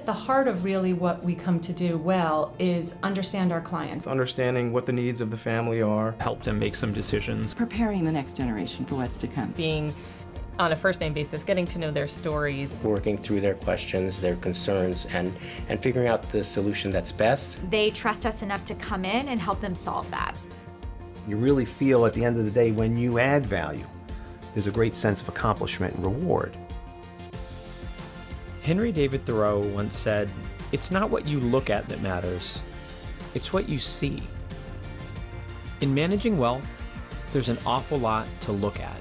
The heart of really what we come to do well is understand our clients. Understanding what the needs of the family are. Help them make some decisions. Preparing the next generation for what's to come. Being on a first name basis, getting to know their stories. Working through their questions, their concerns, and figuring out the solution that's best. They trust us enough to come in and help them solve that. You really feel at the end of the day when you add value, there's a great sense of accomplishment and reward. Henry David Thoreau once said, "It's not what you look at that matters, it's what you see." In managing wealth, there's an awful lot to look at.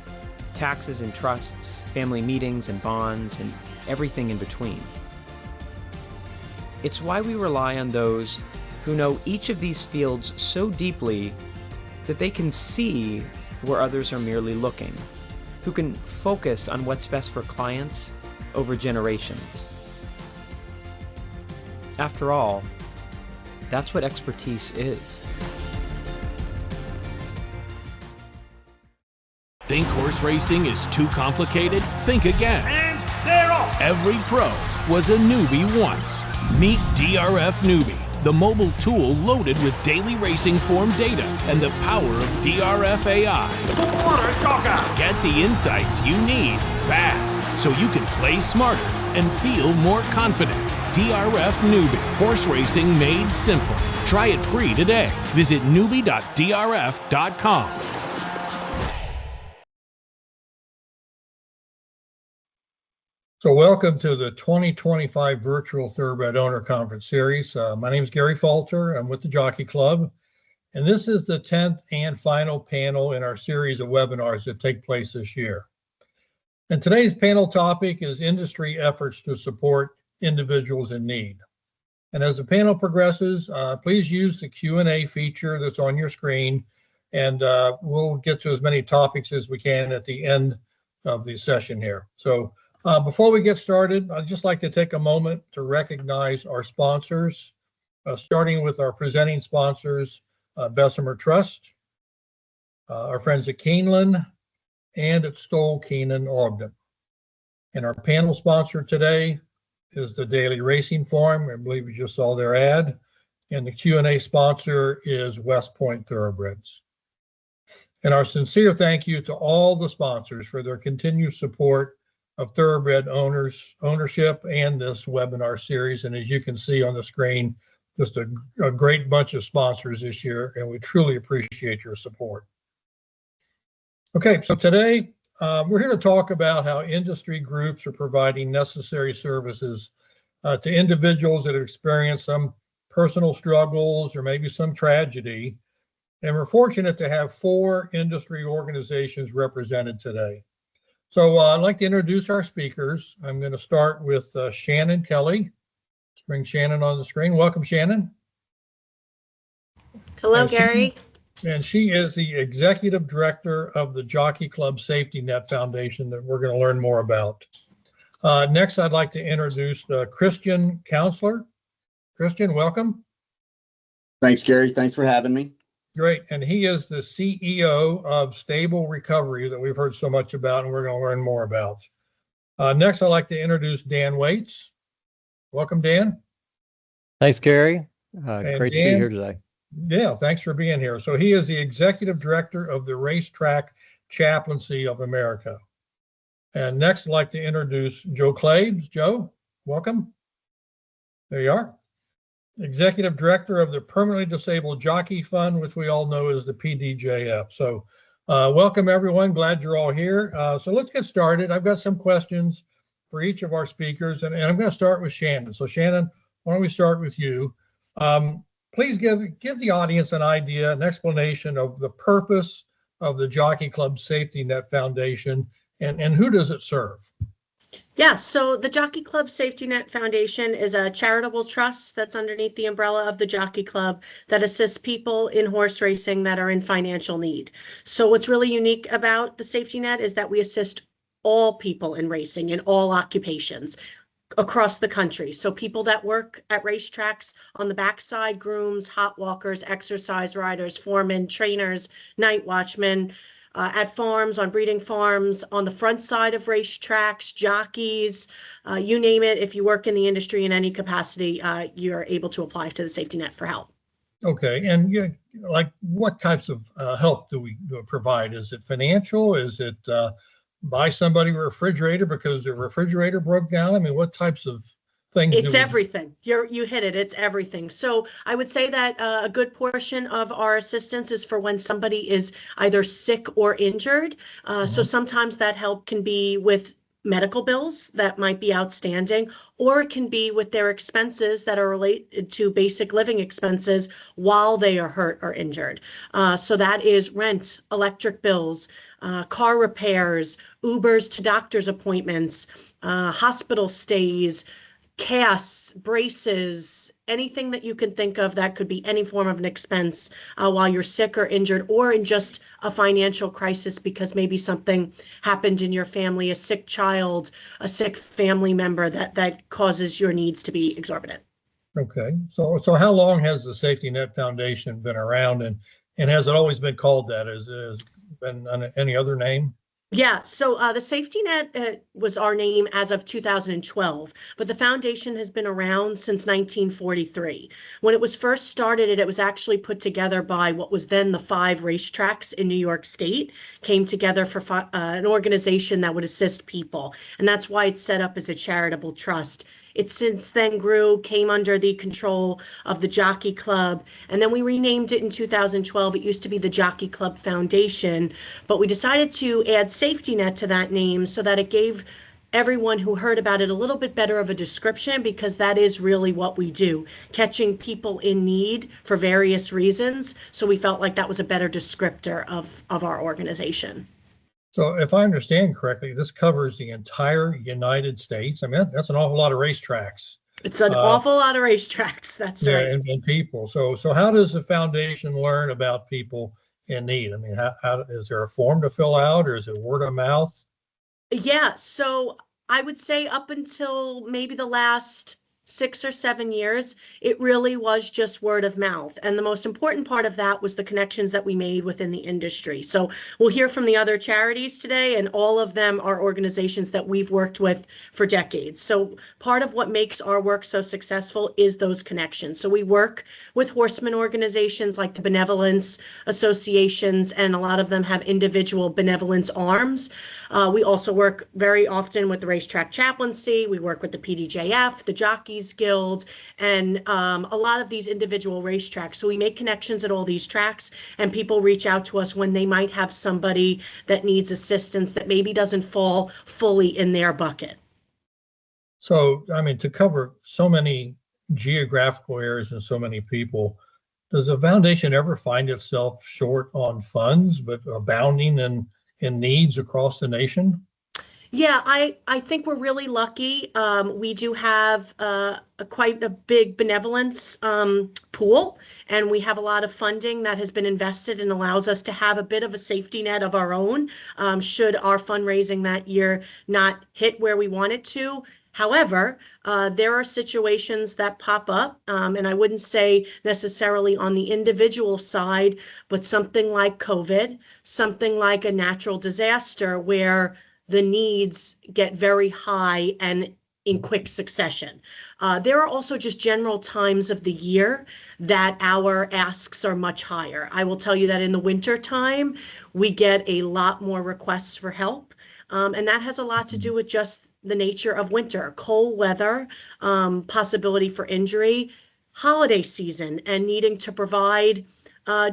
Taxes and trusts, family meetings and bonds, and everything in between. It's why we rely on those who know each of these fields so deeply that they can see where others are merely looking, who can focus on what's best for clients over generations. After all, that's what expertise is. Think horse racing is too complicated? Think again. And they're off! Every pro was a newbie once. Meet DRF Newbie, the mobile tool loaded with daily racing form data and the power of DRF AI. What a shocker! Get the insights you need fast so you can play smarter and feel more confident. DRF Newbie, horse racing made simple. Try it free today. Visit newbie.drf.com. So welcome to the 2025 Virtual Thoroughbred Owner Conference Series. My name is Gary Falter. I'm with the Jockey Club, and this is the 10th and final panel in our series of webinars that take place this year. And today's panel topic is industry efforts to support individuals in need. And as the panel progresses, please use the Q&A feature that's on your screen, and we'll get to as many topics as we can at the end of the session here. So before we get started, I'd just like to take a moment to recognize our sponsors, starting with our presenting sponsors, Bessemer Trust, our friends at Keeneland, and at Stoll Keenan Ogden. And our panel sponsor today is the Daily Racing Form. I believe you just saw their ad. And the Q&A sponsor is West Point Thoroughbreds. And our sincere thank you to all the sponsors for their continued support of thoroughbred ownership and this webinar series. And as you can see on the screen, just a great bunch of sponsors this year, and we truly appreciate your support. Okay, so today we're here to talk about how industry groups are providing necessary services to individuals that have experienced some personal struggles or maybe some tragedy. And we're fortunate to have 4 industry organizations represented today. So I'd like to introduce our speakers. I'm going to start with Shannon Kelly. Let's bring Shannon on the screen. Welcome, Shannon. Hello, Gary. And she is the Executive Director of the Jockey Club Safety Net Foundation that we're going to learn more about. Next, I'd like to introduce Christian Counselor. Christian, welcome. Thanks, Gary. Thanks for having me. Great. And he is the CEO of Stable Recovery that we've heard so much about and we're going to learn more about. Next, I'd like to introduce Dan Waits. Welcome, Dan. Thanks, Gary. Great to be here today. Yeah, thanks for being here. So he is the Executive Director of the Racetrack Chaplaincy of America. And next, I'd like to introduce Joe Claves. Joe, welcome. There you are. Executive Director of the Permanently Disabled Jockey Fund, which we all know as the PDJF. So welcome, everyone. Glad you're all here. So let's get started. I've got some questions for each of our speakers, and I'm going to start with Shannon. So Shannon, why don't we start with you? Please give the audience an idea, an explanation of the purpose of the Jockey Club Safety Net Foundation and who does it serve? Yeah, so the Jockey Club Safety Net Foundation is a charitable trust that's underneath the umbrella of the Jockey Club that assists people in horse racing that are in financial need. So what's really unique about the safety net is that we assist all people in racing in all occupations across the country. So people that work at racetracks on the backside, grooms, hot walkers, exercise riders, foremen, trainers, night watchmen, at farms, on breeding farms, on the front side of racetracks, jockeys, you name it. If you work in the industry in any capacity, you're able to apply to the safety net for help. Okay, and like what types of help do we provide? Is it financial? Is it buy somebody a refrigerator because their refrigerator broke down? I mean, what types of things? It's everything. You hit it. It's everything. So I would say that a good portion of our assistance is for when somebody is either sick or injured. So sometimes that help can be with medical bills that might be outstanding, or it can be with their expenses that are related to basic living expenses while they are hurt or injured. So that is rent, electric bills, car repairs, Ubers to doctor's appointments, hospital stays, casts, braces, anything that you can think of that could be any form of an expense while you're sick or injured, or in just a financial crisis because maybe something happened in your family, a sick child, a sick family member that causes your needs to be exorbitant. Okay, so how long has the Safety Net Foundation been around, and has it always been called that? Has it been any other name? Yeah, so the Safety Net was our name as of 2012, but the foundation has been around since 1943. When it was first started, it was actually put together by what was then the 5 racetracks in New York State, came together for an organization that would assist people, and that's why it's set up as a charitable trust. It since then grew, came under the control of the Jockey Club, and then we renamed it in 2012. It used to be the Jockey Club Foundation, but we decided to add Safety Net to that name so that it gave everyone who heard about it a little bit better of a description, because that is really what we do, catching people in need for various reasons. So we felt like that was a better descriptor of our organization. So if I understand correctly, this covers the entire United States. I mean, that's an awful lot of racetracks. It's an awful lot of racetracks. That's right. And people. So how does the foundation learn about people in need? I mean, how is there a form to fill out, or is it word of mouth? Yeah. So I would say up until maybe the last 6 or 7 years, it really was just word of mouth. And the most important part of that was the connections that we made within the industry. So we'll hear from the other charities today, and all of them are organizations that we've worked with for decades. So part of what makes our work so successful is those connections. So we work with horseman organizations like the benevolence associations, and a lot of them have individual benevolence arms. We also work very often with the Racetrack Chaplaincy. We work with the PDJF, the Jockeys Guild, and a lot of these individual racetracks. So we make connections at all these tracks, and people reach out to us when they might have somebody that needs assistance that maybe doesn't fall fully in their bucket. So, I mean, to cover so many geographical areas and so many people, does the foundation ever find itself short on funds, but abounding in needs across the nation? Yeah, I think we're really lucky. We do have quite a big benevolence pool, and we have a lot of funding that has been invested and allows us to have a bit of a safety net of our own should our fundraising that year not hit where we want it to. However, there are situations that pop up, and I wouldn't say necessarily on the individual side, but something like COVID, something like a natural disaster where the needs get very high and in quick succession. There are also just general times of the year that our asks are much higher. I will tell you that in the winter time, we get a lot more requests for help, and that has a lot to do with just the nature of winter, cold weather, possibility for injury, holiday season, and needing to provide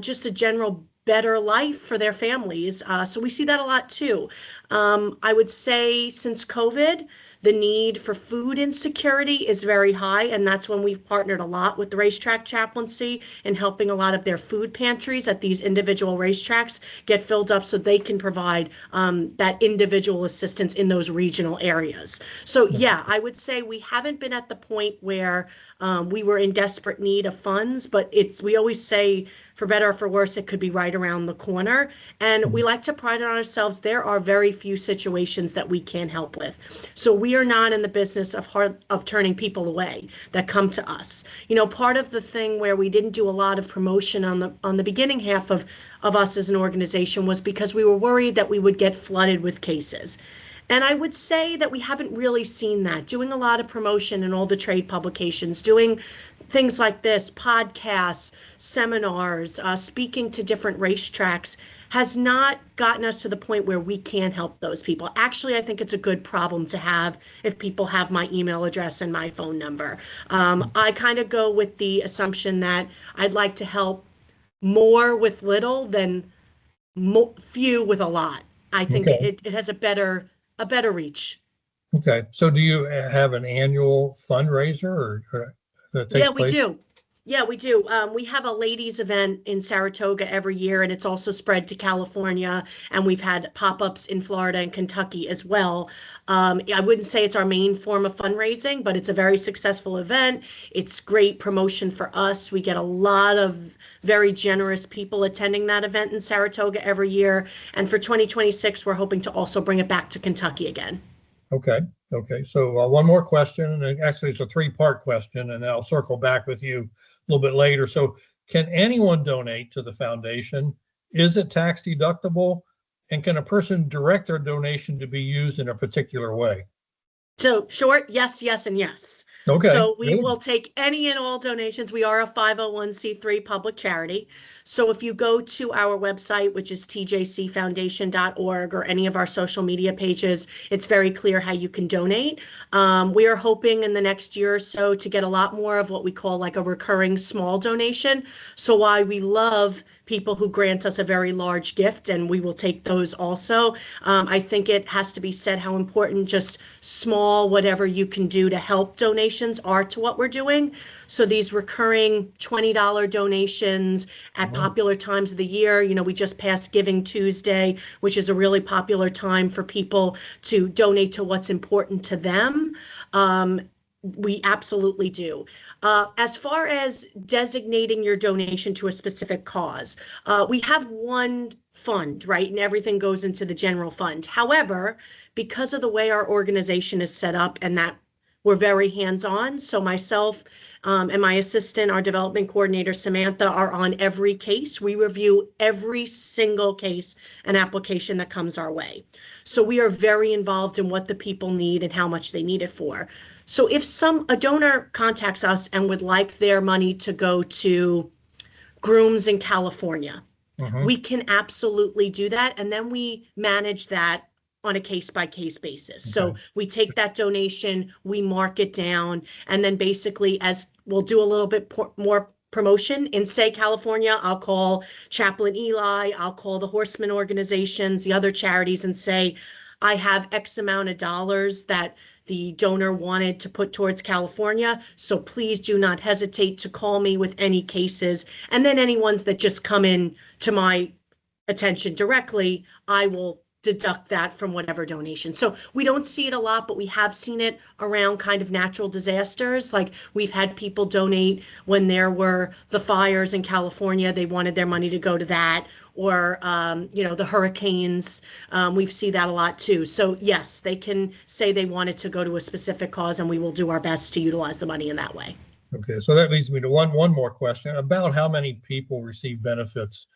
just a general better life for their families. So we see that a lot too. I would say since COVID, the need for food insecurity is very high, and that's when we've partnered a lot with the Racetrack Chaplaincy in helping a lot of their food pantries at these individual racetracks get filled up so they can provide that individual assistance in those regional areas. So yeah, I would say we haven't been at the point where we were in desperate need of funds, but we always say for better or for worse, it could be right around the corner. And we like to pride on ourselves. There are very few situations that we can help with. So we are not in the business of turning people away that come to us. You know, part of the thing where we didn't do a lot of promotion on the beginning half of us as an organization was because we were worried that we would get flooded with cases. And I would say that we haven't really seen that. Doing a lot of promotion in all the trade publications, doing things like this, podcasts, seminars, speaking to different racetracks has not gotten us to the point where we can help those people. Actually, I think it's a good problem to have if people have my email address and my phone number. I kind of go with the assumption that I'd like to help more with little than few with a lot. I think it has a better reach. Okay. So do you have an annual fundraiser or that takes place? We do. Yeah, we do. We have a ladies event in Saratoga every year, and it's also spread to California, and we've had pop-ups in Florida and Kentucky as well. I wouldn't say it's our main form of fundraising, but it's a very successful event. It's great promotion for us. We get a lot of very generous people attending that event in Saratoga every year. And for 2026, we're hoping to also bring it back to Kentucky again. Okay. So one more question, and actually it's a three-part question, and I'll circle back with you a little bit later. So can anyone donate to the foundation? Is it tax deductible? And can a person direct their donation to be used in a particular way? So short, yes, and yes. Okay. So we will take any and all donations. We are a 501c3 public charity. So if you go to our website, which is tjcfoundation.org, or any of our social media pages, it's very clear how you can donate. We are hoping in the next year or so to get a lot more of what we call like a recurring small donation. So while we love people who grant us a very large gift, and we will take those also, I think it has to be said how important just small, whatever you can do to help donations are to what we're doing. So these recurring $20 donations at popular times of the year, you know, we just passed Giving Tuesday, which is a really popular time for people to donate to what's important to them. We absolutely do. As far as designating your donation to a specific cause, we have one fund, right? And everything goes into the general fund. However, because of the way our organization is set up and that we're very hands-on, so myself and my assistant, our development coordinator, Samantha, are on every case. We review every single case and application that comes our way. So we are very involved in what the people need and how much they need it for. So if a donor contacts us and would like their money to go to grooms in California, we can absolutely do that. And then we manage that on a case-by-case basis. So we take that donation, we mark it down, and then basically as we'll do a little bit more promotion in, say, California, I'll call Chaplain Eli, I'll call the Horseman organizations, the other charities, and say, I have X amount of dollars that the donor wanted to put towards California, so please do not hesitate to call me with any cases. And then any ones that just come in to my attention directly, I will deduct that from whatever donation. So we don't see it a lot, but we have seen it around kind of natural disasters. Like we've had people donate when there were the fires in California, they wanted their money to go to that, or the hurricanes. We see that a lot too. So yes, they can say they want it to go to a specific cause, and we will do our best to utilize the money in that way. Okay, so that leads me to one more question. About how many people receive benefits,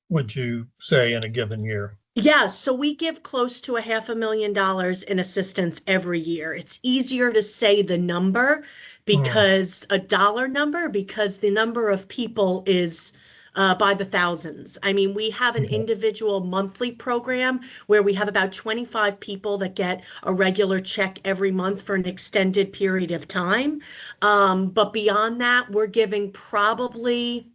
would you say, in a given year? Yeah, so we give close to $500,000 in assistance every year. It's easier to say the number because a dollar number, because the number of people is by the thousands. I mean, we have an individual monthly program where we have about 25 people that get a regular check every month for an extended period of time. But beyond that, we're giving probably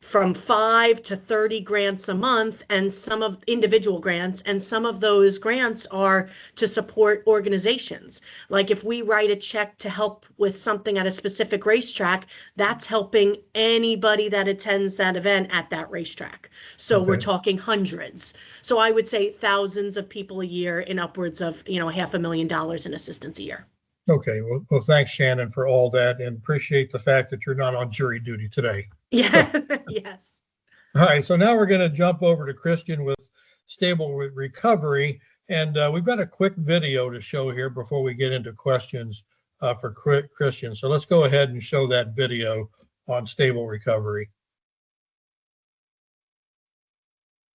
from 5 to 30 grants a month, and some of individual grants, and some of those grants are to support organizations. Like if we write a check to help with something at a specific racetrack, that's helping anybody that attends that event at that racetrack. So we're talking hundreds. So I would say thousands of people a year, in upwards of $500,000 in assistance a year. Okay, well, thanks, Shannon, for all that, and appreciate the fact that you're not on jury duty today. Yeah, yes. All right, so now we're going to jump over to Christian with Stable Recovery, and we've got a quick video to show here before we get into questions for Christian. So let's go ahead and show that video on Stable Recovery.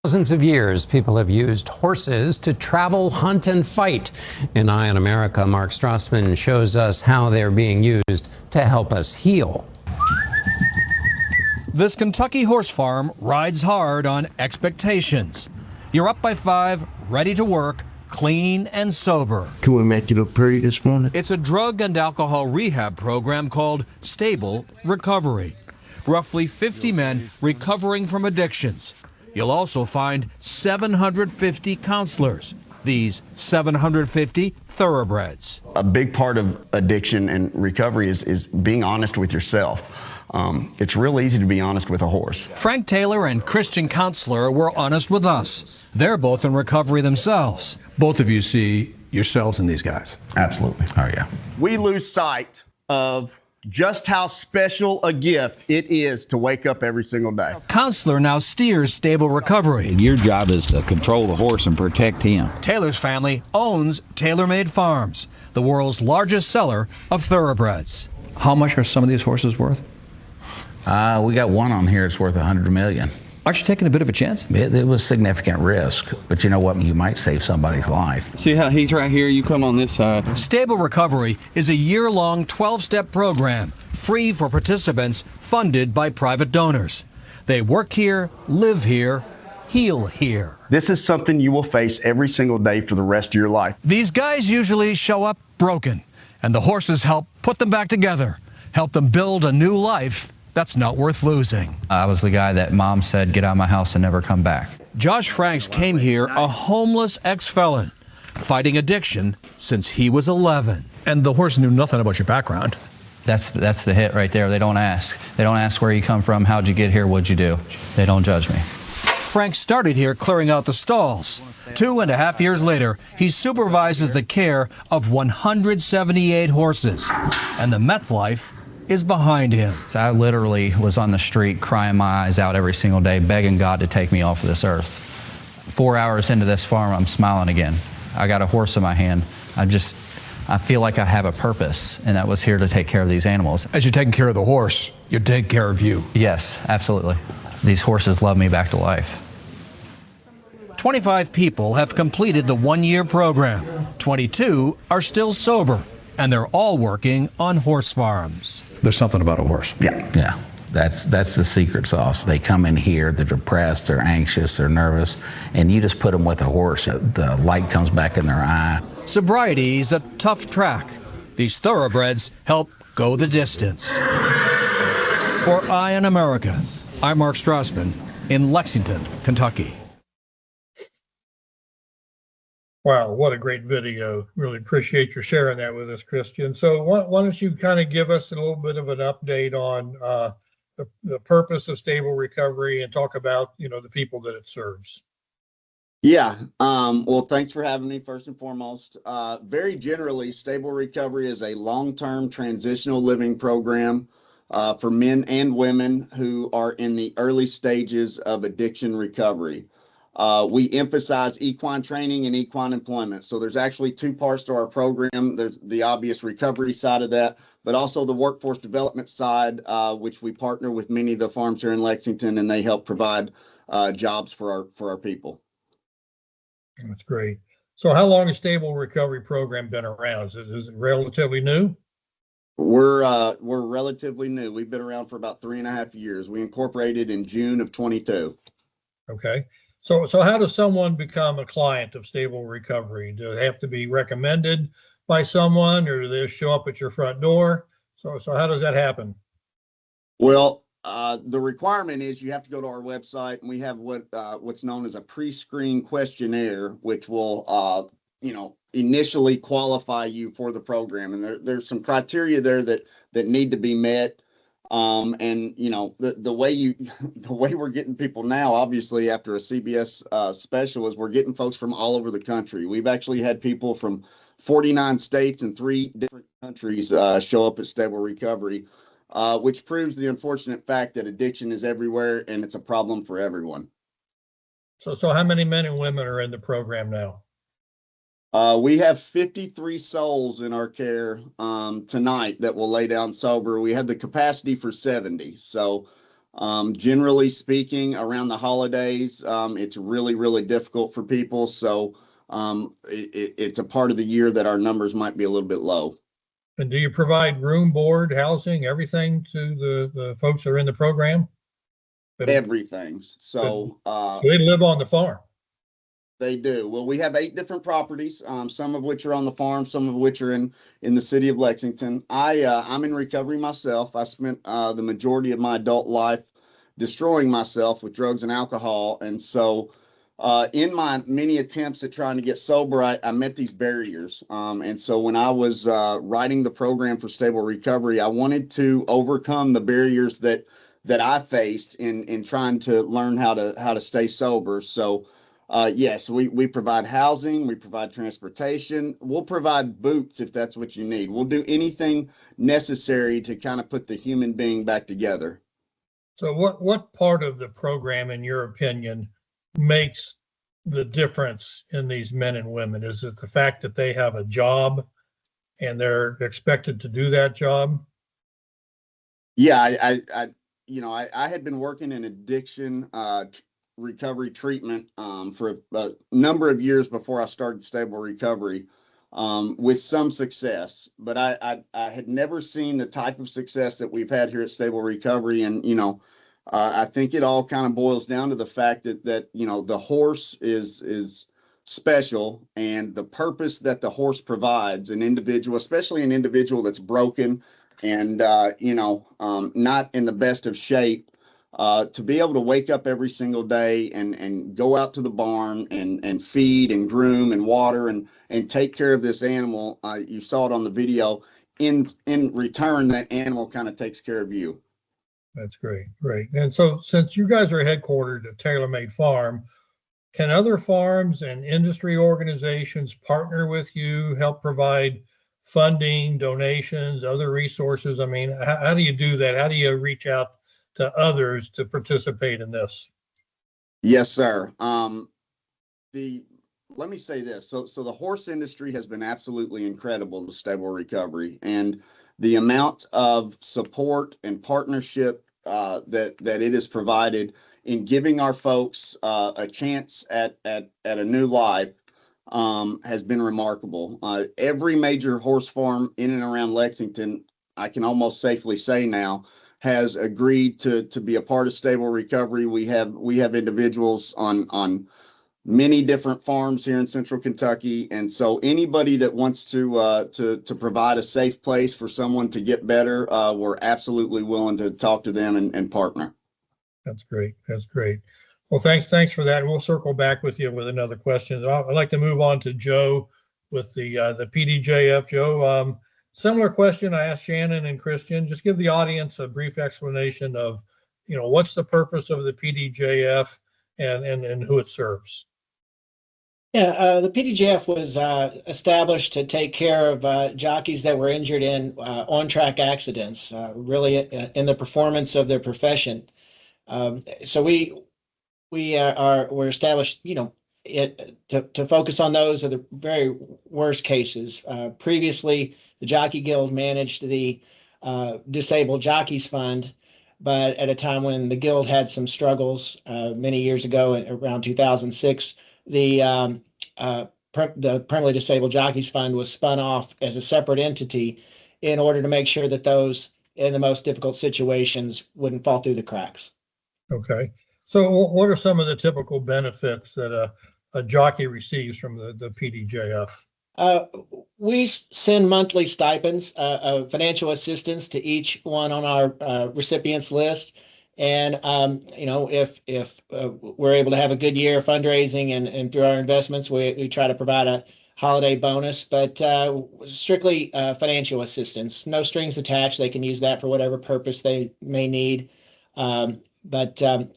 Thousands of years, people have used horses to travel, hunt, and fight. In Eye on America, Mark Strassman shows us how they're being used to help us heal. This Kentucky horse farm rides hard on expectations. You're up by 5, ready to work, clean and sober. Can we make you look pretty this morning? It's a drug and alcohol rehab program called Stable Recovery. Roughly 50 men recovering from addictions. You'll also find 750 counselors. These 750 thoroughbreds. A big part of addiction and recovery is being honest with yourself. It's real easy to be honest with a horse. Frank Taylor and Christian Counselor were honest with us. They're both in recovery themselves. Both of you see yourselves in these guys. Absolutely. Oh, yeah. We lose sight of just how special a gift it is to wake up every single day. Counselor now steers Stable Recovery. Your job is to control the horse and protect him. Taylor's family owns TaylorMade Farms, the world's largest seller of thoroughbreds. How much are some of these horses worth? We got one on here that's worth $100 million. Aren't you taking a bit of a chance? It was significant risk, but you know what? You might save somebody's life. See how he's right here? You come on this side. Stable Recovery is a year-long 12-step program, free for participants, funded by private donors. They work here, live here, heal here. This is something you will face every single day for the rest of your life. These guys usually show up broken, and the horses help put them back together, help them build a new life that's not worth losing. I was the guy that mom said, get out of my house and never come back. Josh Franks came here a homeless ex-felon, fighting addiction since he was 11. And the horse knew nothing about your background. That's the hit right there. They don't ask. They don't ask where you come from, how'd you get here, what'd you do. They don't judge me. Frank started here clearing out the stalls. 2.5 years later, he supervises the care of 178 horses. And the meth life is behind him. So I literally was on the street crying my eyes out every single day, begging God to take me off of this earth. 4 hours into this farm, I'm smiling again. I got a horse in my hand. I feel like I have a purpose, and that was here to take care of these animals. As you're taking care of the horse, you're taking care of you. Yes, absolutely. These horses love me back to life. 25 people have completed the one-year program. 22 are still sober, and they're all working on horse farms. There's something about a horse. Yeah. That's the secret sauce. They come in here, they're depressed, they're anxious, they're nervous, and you just put them with a horse. The light comes back in their eye. Sobriety's a tough track. These thoroughbreds help go the distance. For Eye on America, I'm Mark Strassman in Lexington, Kentucky. Wow, what a great video. Really appreciate your sharing that with us, Christian. So why don't you kind of give us a little bit of an update on the purpose of Stable Recovery and talk about, the people that it serves. Yeah. Well, thanks for having me first and foremost. Very generally, Stable Recovery is a long-term transitional living program for men and women who are in the early stages of addiction recovery. We emphasize equine training and equine employment. So there's actually two parts to our program. There's the obvious recovery side of that, but also the workforce development side, which we partner with many of the farms here in Lexington, and they help provide jobs for our people. That's great. So how long has Stable Recovery program been around? Is it relatively new? We're relatively new. We've been around for about 3.5 years. We incorporated in June of 22. Okay. So how does someone become a client of Stable Recovery? Do they have to be recommended by someone, or do they show up at your front door? So how does that happen? Well, the requirement is you have to go to our website, and we have what's known as a pre-screen questionnaire, which will initially qualify you for the program. And there's some criteria there that need to be met. And the way we're getting people now, obviously after a CBS special, is we're getting folks from all over the country. We've actually had people from 49 states and 3 different countries show up at Stable Recovery, which proves the unfortunate fact that addiction is everywhere and it's a problem for everyone. So how many men and women are in the program now? We have 53 souls in our care tonight that will lay down sober. We have the capacity for 70. So generally speaking, around the holidays, it's really, really difficult for people. So it's a part of the year that our numbers might be a little bit low. And do you provide room, board, housing, everything to the folks that are in the program? Everything. So they live on the farm. They do. Well, we have 8 different properties, some of which are on the farm, some of which are in the city of Lexington. I'm in recovery myself. I spent the majority of my adult life destroying myself with drugs and alcohol. And so in my many attempts at trying to get sober, I met these barriers. And so when I was writing the program for Stable Recovery, I wanted to overcome the barriers that I faced in trying to learn how to stay sober. So yes, we provide housing, we provide transportation, we'll provide boots if that's what you need. We'll do anything necessary to kind of put the human being back together. So what part of the program, in your opinion, makes the difference in these men and women? Is it the fact that they have a job and they're expected to do that job? Yeah, I had been working in addiction recovery treatment for a number of years before I started Stable Recovery, with some success, but I had never seen the type of success that we've had here at Stable Recovery. And I think it all kind of boils down to the fact that the horse is special, and the purpose that the horse provides an individual, especially an individual that's broken and not in the best of shape, to be able to wake up every single day and go out to the barn and feed and groom and water and take care of this animal. You saw it on the video. In return, that animal kind of takes care of you. That's great. And so since you guys are headquartered at Tailor Made Farm, can other farms and industry organizations partner with you, help provide funding, donations, other resources? I mean, how do you do that? How do you reach out to others to participate in this? Yes, sir. Let me say this. So the horse industry has been absolutely incredible to Stable Recovery, and the amount of support and partnership that it has provided in giving our folks a chance at a new life has been remarkable. Every major horse farm in and around Lexington, I can almost safely say now, has agreed to be a part of Stable Recovery. We have individuals on many different farms here in Central Kentucky, and so anybody that wants to provide a safe place for someone to get better, we're absolutely willing to talk to them and partner. That's great. Well, thanks for that. We'll circle back with you with another question. I'd like to move on to Joe with the PDJF. Joe, similar question I asked Shannon and Christian. Just give the audience a brief explanation of, what's the purpose of the PDJF and who it serves. Yeah, the PDJF was established to take care of jockeys that were injured in on-track accidents, really in the performance of their profession. So we're established, to focus on those are the very worst cases. Previously, the Jockey Guild managed the Disabled Jockeys Fund, but at a time when the Guild had some struggles many years ago, around 2006, the Permanently Disabled Jockeys Fund was spun off as a separate entity in order to make sure that those in the most difficult situations wouldn't fall through the cracks. Okay. So what are some of the typical benefits that a jockey receives from the PDJF? We send monthly stipends of financial assistance to each one on our recipients list. And, if we're able to have a good year of fundraising and through our investments, we try to provide a holiday bonus, but strictly financial assistance, no strings attached. They can use that for whatever purpose they may need. That's the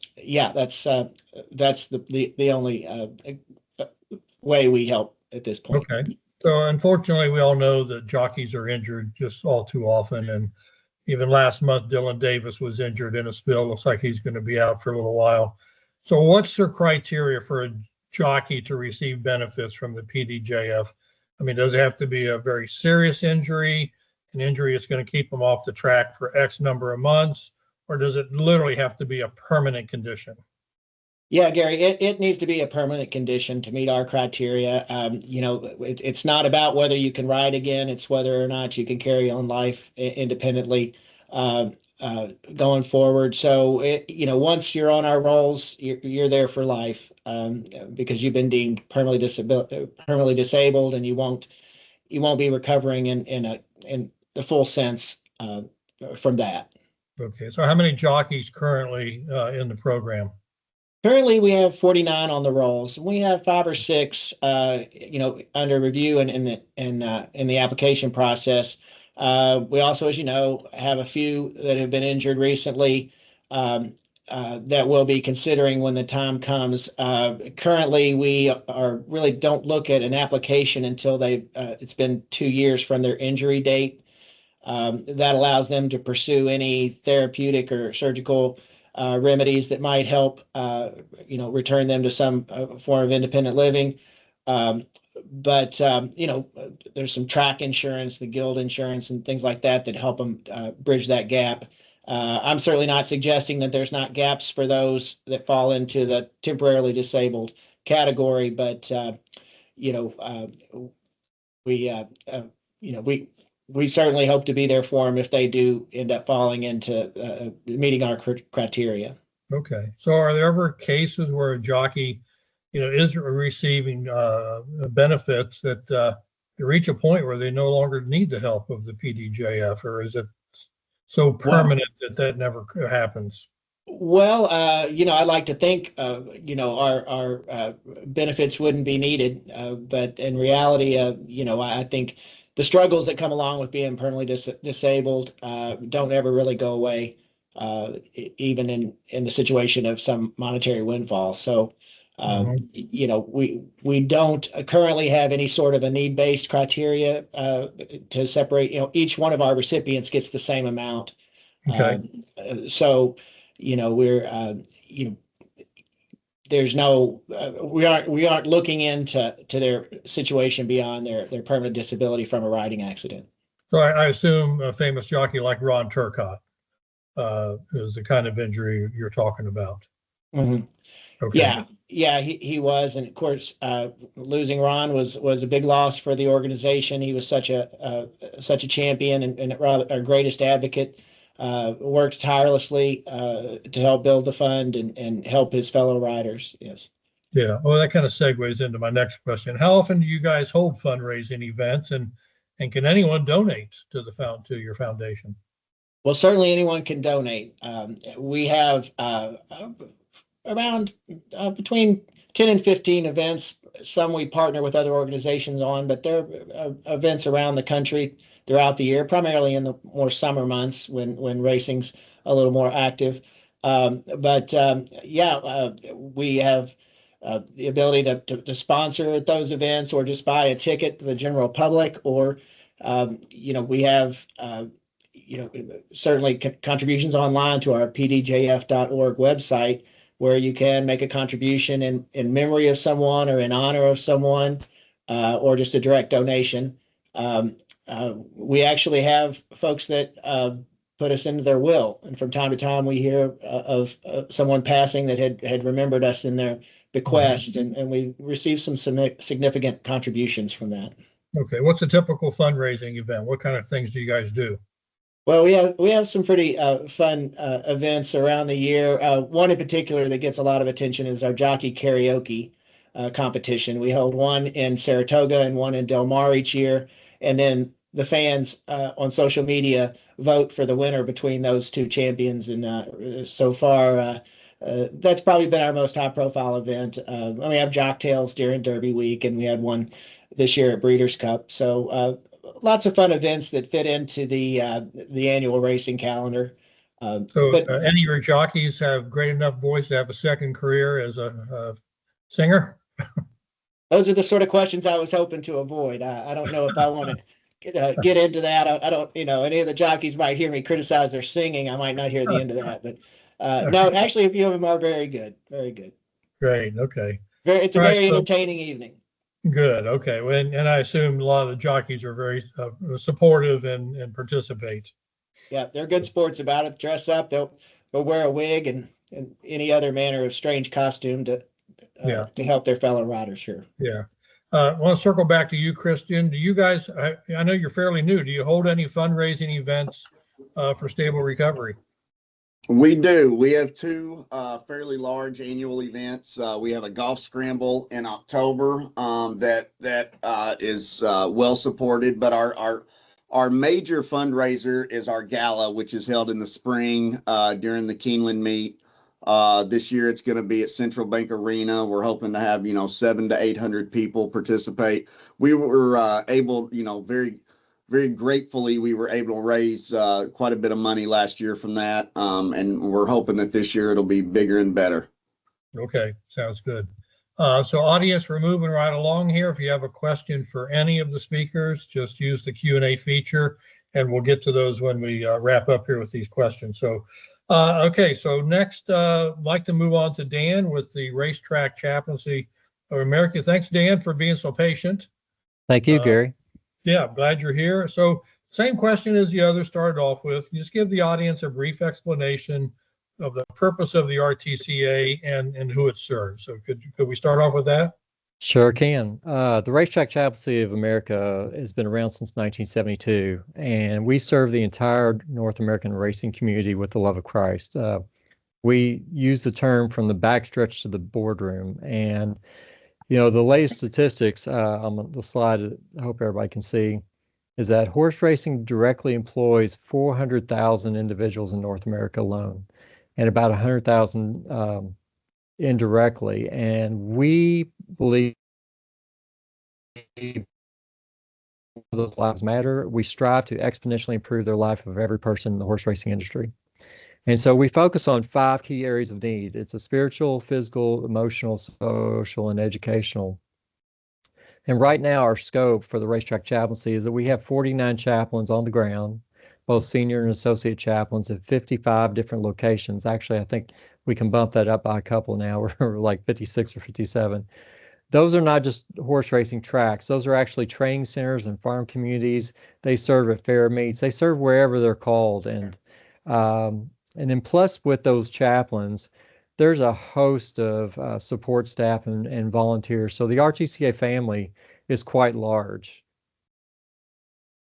only way we help at this point. Okay. So unfortunately, we all know that jockeys are injured just all too often. And even last month, Dylan Davis was injured in a spill. Looks like he's going to be out for a little while. So what's the criteria for a jockey to receive benefits from the PDJF? I mean, does it have to be a very serious injury, an injury that's going to keep them off the track for X number of months, or does it literally have to be a permanent condition? Yeah, Gary, it needs to be a permanent condition to meet our criteria. It's not about whether you can ride again. It's whether or not you can carry on life independently going forward. So, once you're on our rolls, you're there for life because you've been deemed permanently disabled, and you won't be recovering in the full sense from that. Okay, so how many jockeys currently in the program? Currently, we have 49 on the rolls. We have 5 or 6, under review and in the application process. We also, as you know, have a few that have been injured recently that we'll be considering when the time comes. Currently, we really don't look at an application until it's been 2 years from their injury date. That allows them to pursue any therapeutic or surgical remedies that might help, return them to some form of independent living. But there's some track insurance, the guild insurance, and things like that help them bridge that gap. I'm certainly not suggesting that there's not gaps for those that fall into the temporarily disabled category, but we certainly hope to be there for them if they do end up falling into meeting our criteria. Okay. So are there ever cases where a jockey, is receiving benefits that they reach a point where they no longer need the help of the PDJF, or is it so permanent that never happens? Well, I'd like to think, our benefits wouldn't be needed, but in reality, I think the struggles that come along with being permanently disabled don't ever really go away, even in the situation of some monetary windfall. So, we don't currently have any sort of a need-based criteria to separate. Each one of our recipients gets the same amount. Okay. We're there's no we aren't looking into their situation beyond their permanent disability from a riding accident. So I assume a famous jockey like Ron Turcotte is the kind of injury you're talking about. Mm-hmm. Okay. Yeah, he was, and of course, losing Ron was a big loss for the organization. He was such a champion and our greatest advocate. Works tirelessly to help build the fund and help his fellow riders. Yes. Yeah. Well, that kind of segues into my next question. How often do you guys hold fundraising events, and can anyone donate to your foundation? Well, certainly anyone can donate. We have around between 10 and 15 events. Some we partner with other organizations on, but there are events around the country throughout the year, primarily in the more summer months when racing's a little more active. We have the ability to sponsor at those events, or just buy a ticket to the general public, or we have certainly contributions online to our pdjf.org website, where you can make a contribution in memory of someone or in honor of someone, or just a direct donation. We actually have folks that put us into their will, and from time to time we hear of someone passing that had remembered us in their bequest, and we received some significant contributions from that. Okay, what's a typical fundraising event? What kind of things do you guys do? Well, we have some pretty fun events around the year. One in particular that gets a lot of attention is our jockey karaoke competition. We hold one in Saratoga and one in Del Mar each year, and then the fans on social media vote for the winner between those two champions. And so far, that's probably been our most high-profile event. We have Jock Tales during Derby Week, and we had one this year at Breeders' Cup. So lots of fun events that fit into the annual racing calendar. Any of your jockeys have great enough voice to have a second career as a singer? those are the sort of questions I was hoping to avoid. I don't know if I want to get into that. I don't, any of the jockeys might hear me criticize their singing. I might not hear the end of that, but no, actually, a few of them are very good. Very good. Great. Okay. It's a very entertaining evening. Good. Okay. Well, and I assume a lot of the jockeys are very supportive and participate. Yeah, they're good sports about it. Dress up. They'll wear a wig and any other manner of strange costume to help their fellow riders. Sure. Yeah. I want to circle back to you, Christian. Do you guys? I know you're fairly new. Do you hold any fundraising events for Stable Recovery? We do. We have two fairly large annual events. We have a golf scramble in October that is well supported, but our major fundraiser is our gala, which is held in the spring during the Keeneland meet. This year it's going to be at Central Bank Arena. We're hoping to have 700 to 800 people participate. We were able, very gratefully, we were able to raise quite a bit of money last year from that, and we're hoping that this year it'll be bigger and better. Okay, sounds good. So audience, we're moving right along here. If you have a question for any of the speakers, just use the Q&A feature, and we'll get to those when we wrap up here with these questions. So, okay, so next, I'd like to move on to Dan with the Racetrack Chaplaincy of America. Thanks, Dan, for being so patient. Thank you, Gary. Yeah, I'm glad you're here. So same question as the other started off with. Just give the audience a brief explanation of the purpose of the RTCA and who it serves. So could we start off with that? Sure can. The Racetrack Chaplaincy of America has been around since 1972, and we serve the entire North American racing community with the love of Christ. We use the term from the backstretch to the boardroom, and the latest statistics on the slide, I hope everybody can see, is that horse racing directly employs 400,000 individuals in North America alone, and about 100,000 indirectly. And we believe those lives matter. We strive to exponentially improve the life of every person in the horse racing industry. And so we focus on 5 key areas of need. It's a spiritual, physical, emotional, social, and educational. And right now our scope for the Racetrack Chaplaincy is that we have 49 chaplains on the ground, both senior and associate chaplains at 55 different locations. Actually, I think we can bump that up by a couple now. We're like 56 or 57. Those are not just horse racing tracks. Those are actually training centers and farm communities. They serve at fair meets. They serve wherever they're called. And then plus with those chaplains, there's a host of support staff and volunteers. So the RTCA family is quite large.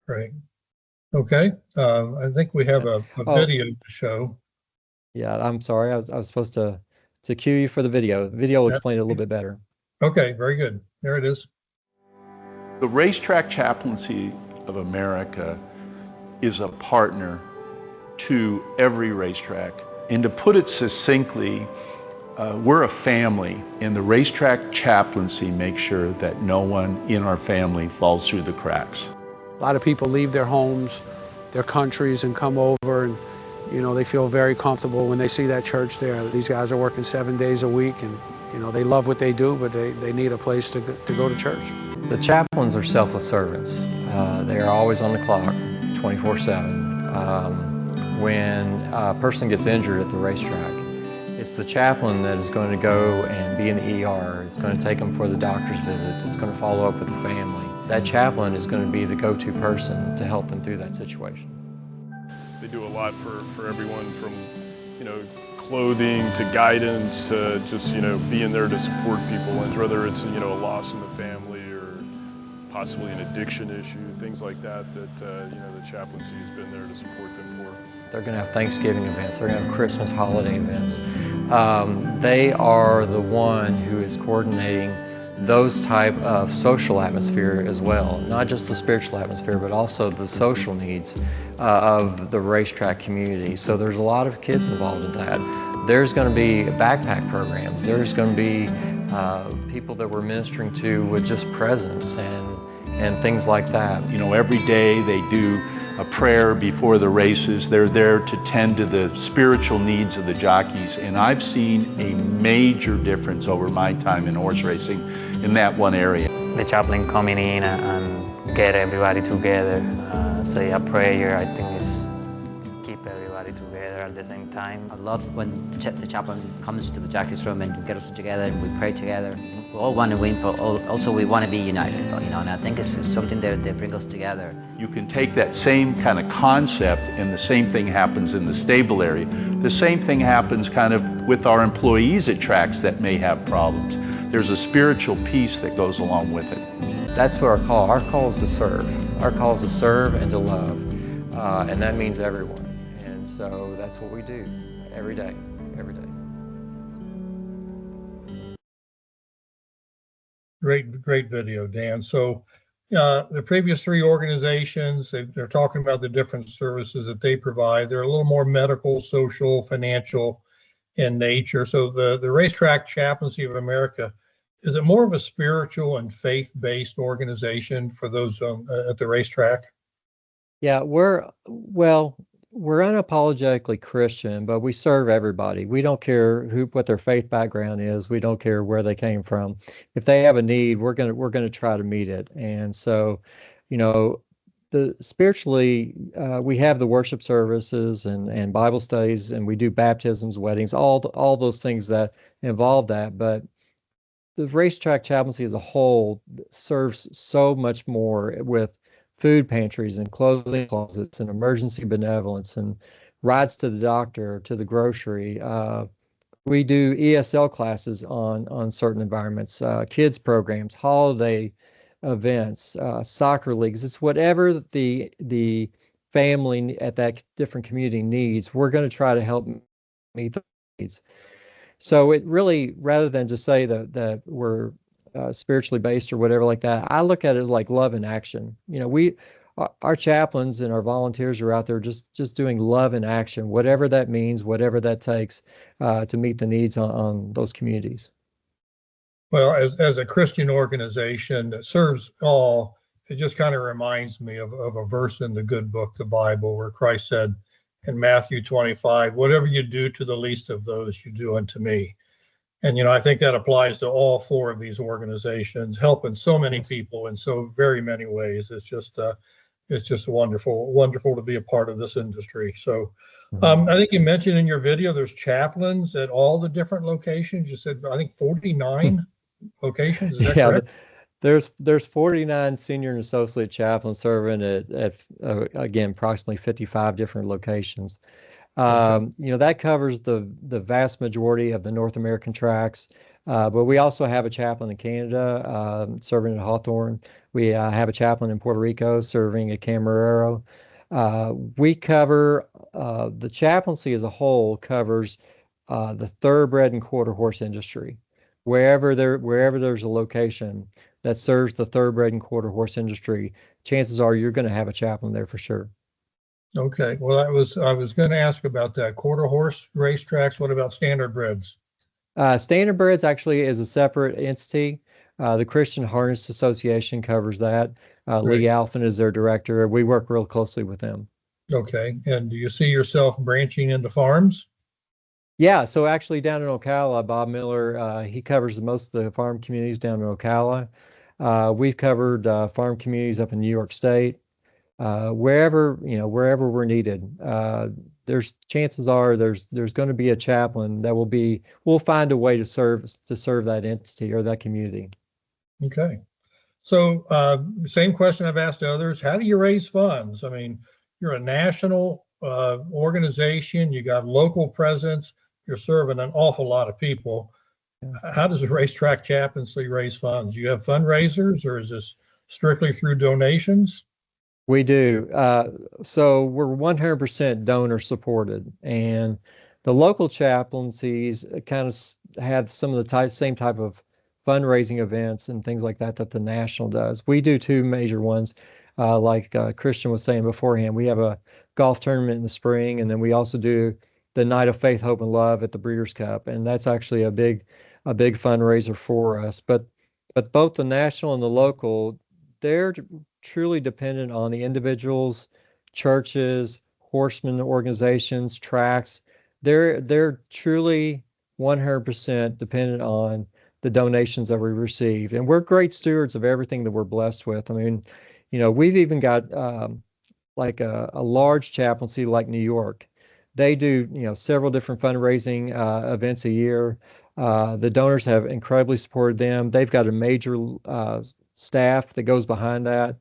Great. Okay. I think we have a video to show. Yeah, I'm sorry. I was supposed to cue you for the video. The video will explain it a little bit better. Okay, very good. There it is. The Racetrack Chaplaincy of America is a partner to every racetrack. And to put it succinctly, we're a family, and the Racetrack Chaplaincy makes sure that no one in our family falls through the cracks. A lot of people leave their homes, their countries, and come over, and they feel very comfortable when they see that church there. These guys are working 7 days a week, and they love what they do, but they need a place to go to church. The chaplains are selfless servants. They are always on the clock, 24/7. When a person gets injured at the racetrack, it's the chaplain that is going to go and be in the ER. It's going to take them for the doctor's visit. It's going to follow up with the family. That chaplain is going to be the go-to person to help them through that situation. They do a lot for everyone from, clothing to guidance to just, being there to support people, and whether it's, a loss in the family or possibly an addiction issue, things like that, the chaplaincy has been there to support them for. They're going to have Thanksgiving events. They're going to have Christmas holiday events. They are the one who is coordinating those type of social atmosphere as well, not just the spiritual atmosphere, but also the social needs of the racetrack community. So there's a lot of kids involved in that. There's going to be backpack programs. There's going to be people that we're ministering to with just presence and things like that. You know, every day they do a prayer before the races. They're there to tend to the spiritual needs of the jockeys, and I've seen a major difference over my time in horse racing in that one area. The chaplain coming in and get everybody together, say a prayer, I think it's keep everybody together at the same time. I love when the chaplain comes to the jockeys room and get us together and we pray together. We all want to win, but also we want to be united, you know, and I think it's something that brings us together. You can take that same kind of concept, and the same thing happens in the stable area. The same thing happens kind of with our employees at tracks that may have problems. There's a spiritual piece that goes along with it. That's what our call. Our call is to serve. Our call is to serve and to love, and that means everyone. And so that's what we do every day, every day. Great video, Dan. So the previous three organizations, they're talking about the different services that they provide. They're a little more medical, social, financial in nature. So the Racetrack Chaplaincy of America, is it more of a spiritual and faith-based organization for those at the racetrack? Yeah, we're unapologetically Christian, but we serve everybody. We don't care what their faith background is. We don't care where they came from. If they have a need, we're gonna try to meet it. And so, you know, spiritually, we have the worship services and Bible studies, and we do baptisms, weddings, all those things that involve that. But the Racetrack Chaplaincy as a whole serves so much more with food pantries and clothing closets and emergency benevolence and rides to the doctor, to the grocery. We do ESL classes on certain environments, kids programs, holiday events, soccer leagues. It's whatever the family at that different community needs. We're going to try to help meet those needs. So it really, rather than just say that we're spiritually based or whatever like that, I look at it like love in action. You know, our chaplains and our volunteers are out there just doing love in action, whatever that means, whatever that takes to meet the needs on those communities. Well, as a Christian organization that serves all, it just kind of reminds me of a verse in the good book, the Bible, where Christ said in Matthew 25, whatever you do to the least of those, you do unto me. And, you know, I think that applies to all four of these organizations, helping so many people in so very many ways. It's just wonderful to be a part of this industry. So I think you mentioned in your video, there's chaplains at all the different locations. You said, I think 49 locations. Is that correct? There's 49 senior and associate chaplains serving at again, approximately 55 different locations. You know, that covers the vast majority of the North American tracks, but we also have a chaplain in Canada serving at Hawthorne. We have a chaplain in Puerto Rico serving at Camarero. We cover, the chaplaincy as a whole covers the thoroughbred and quarter horse industry. Wherever there's a location that serves the thoroughbred and quarter horse industry, chances are you're going to have a chaplain there for sure. Okay, well, I was going to ask about that. Quarter horse racetracks. What about standardbreds? Standardbreds actually is a separate entity. The Christian Harness Association covers that. Lee Alphen is their director. We work real closely with them. Okay, and do you see yourself branching into farms? Yeah, so actually down in Ocala, Bob Miller, he covers most of the farm communities down in Ocala. We've covered farm communities up in New York State. Wherever we're needed, there's chances are there's going to be a chaplain that we'll find a way to serve that entity or that community. Okay. So same question I've asked others. How do you raise funds? I mean, you're a national organization, you got local presence, you're serving an awful lot of people. How does the Racetrack Chaplaincy raise funds? Do you have fundraisers, or is this strictly through donations? We do. So we're 100% donor supported, and the local chaplaincies kind of have some of the same type of fundraising events and things like that the national does. We do two major ones, like Christian was saying beforehand. We have a golf tournament in the spring, and then we also do the Night of Faith, Hope, and Love at the Breeders' Cup, and that's actually a big fundraiser for us. But both the national and the local, they're truly dependent on the individuals, churches, horsemen organizations, tracks. They're truly 100% dependent on the donations that we receive. And we're great stewards of everything that we're blessed with. I mean, we've even got like a large chaplaincy like New York. They do, several different fundraising events a year. The donors have incredibly supported them. They've got a major staff that goes behind that.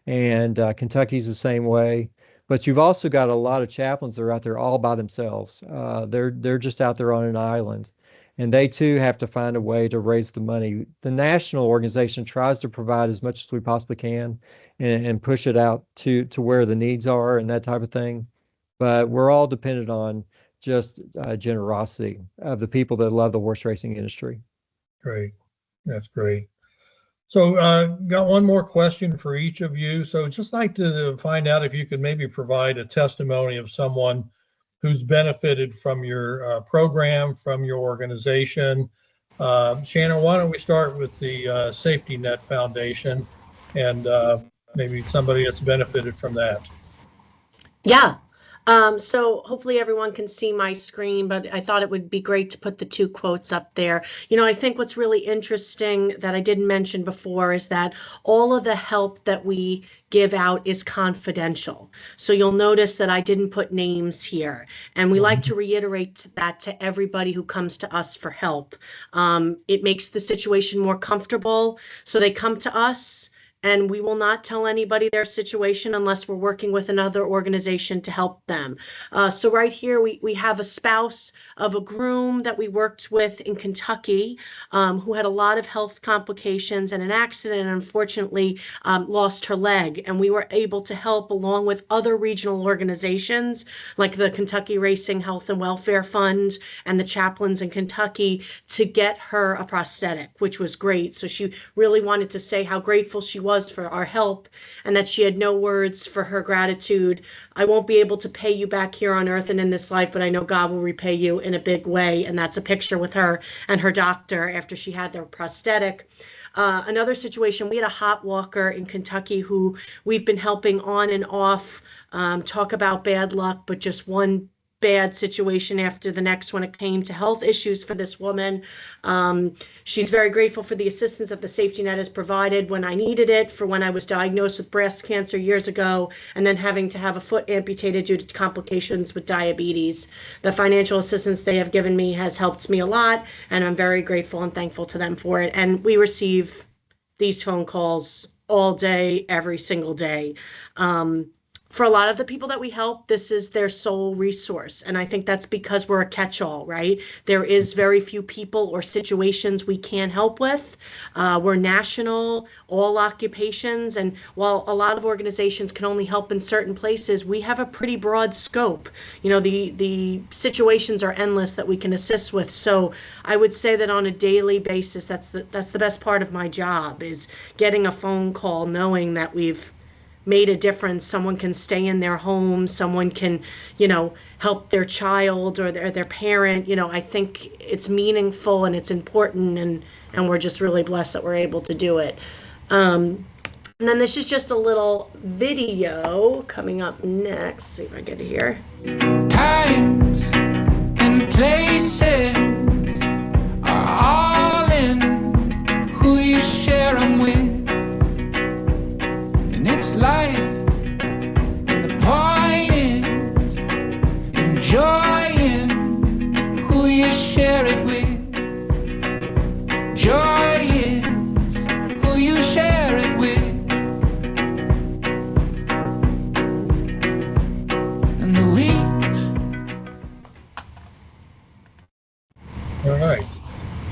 And Kentucky's the same way. But you've also got a lot of chaplains that are out there all by themselves. They're just out there on an island. And they too have to find a way to raise the money. The national organization tries to provide as much as we possibly can and push it out to where the needs are and that type of thing. But we're all dependent on just generosity of the people that love the horse racing industry. Great. That's great. So got one more question for each of you. So just like to find out if you could maybe provide a testimony of someone who's benefited from your program, from your organization. Shannon, why don't we start with the Safety Net Foundation and maybe somebody that's benefited from that. Yeah. So hopefully everyone can see my screen, but I thought it would be great to put the two quotes up there. I think what's really interesting that I didn't mention before is that all of the help that we give out is confidential. So you'll notice that I didn't put names here. And we like to reiterate that to everybody who comes to us for help. It makes the situation more comfortable. So they come to us, and we will not tell anybody their situation unless we're working with another organization to help them. So right here, we have a spouse of a groom that we worked with in Kentucky who had a lot of health complications and an accident, and unfortunately lost her leg. And we were able to help along with other regional organizations like the Kentucky Racing Health and Welfare Fund and the chaplains in Kentucky to get her a prosthetic, which was great. So she really wanted to say how grateful she was for our help and that she had no words for her gratitude. I won't be able to pay you back here on earth and in this life, but I know God will repay you in a big way. And that's a picture with her and her doctor after she had their prosthetic. Another situation, we had a hot walker in Kentucky who we've been helping on and off, talk about bad luck, but just one bad situation after the next when it came to health issues for this woman. She's very grateful for the assistance that the Safety Net has provided when I needed it, for when I was diagnosed with breast cancer years ago, and then having to have a foot amputated due to complications with diabetes. The financial assistance they have given me has helped me a lot, and I'm very grateful and thankful to them for it. And we receive these phone calls all day, every single day. For a lot of the people that we help, this is their sole resource. And I think that's because we're a catch-all, right? There is very few people or situations we can't help with. We're national, all occupations. And while a lot of organizations can only help in certain places, we have a pretty broad scope. The situations are endless that we can assist with. So I would say that on a daily basis, that's the best part of my job, is getting a phone call, knowing that we've made a difference. Someone can stay in their home, someone can, help their child or their parent. I think it's meaningful and it's important, and we're just really blessed that we're able to do it. And then this is just a little video coming up next. See if I get it here. Times and places are all in who you share them with. It's life, and the point is enjoying who you share it with. Joy is who you share it with. And the weeks. All right.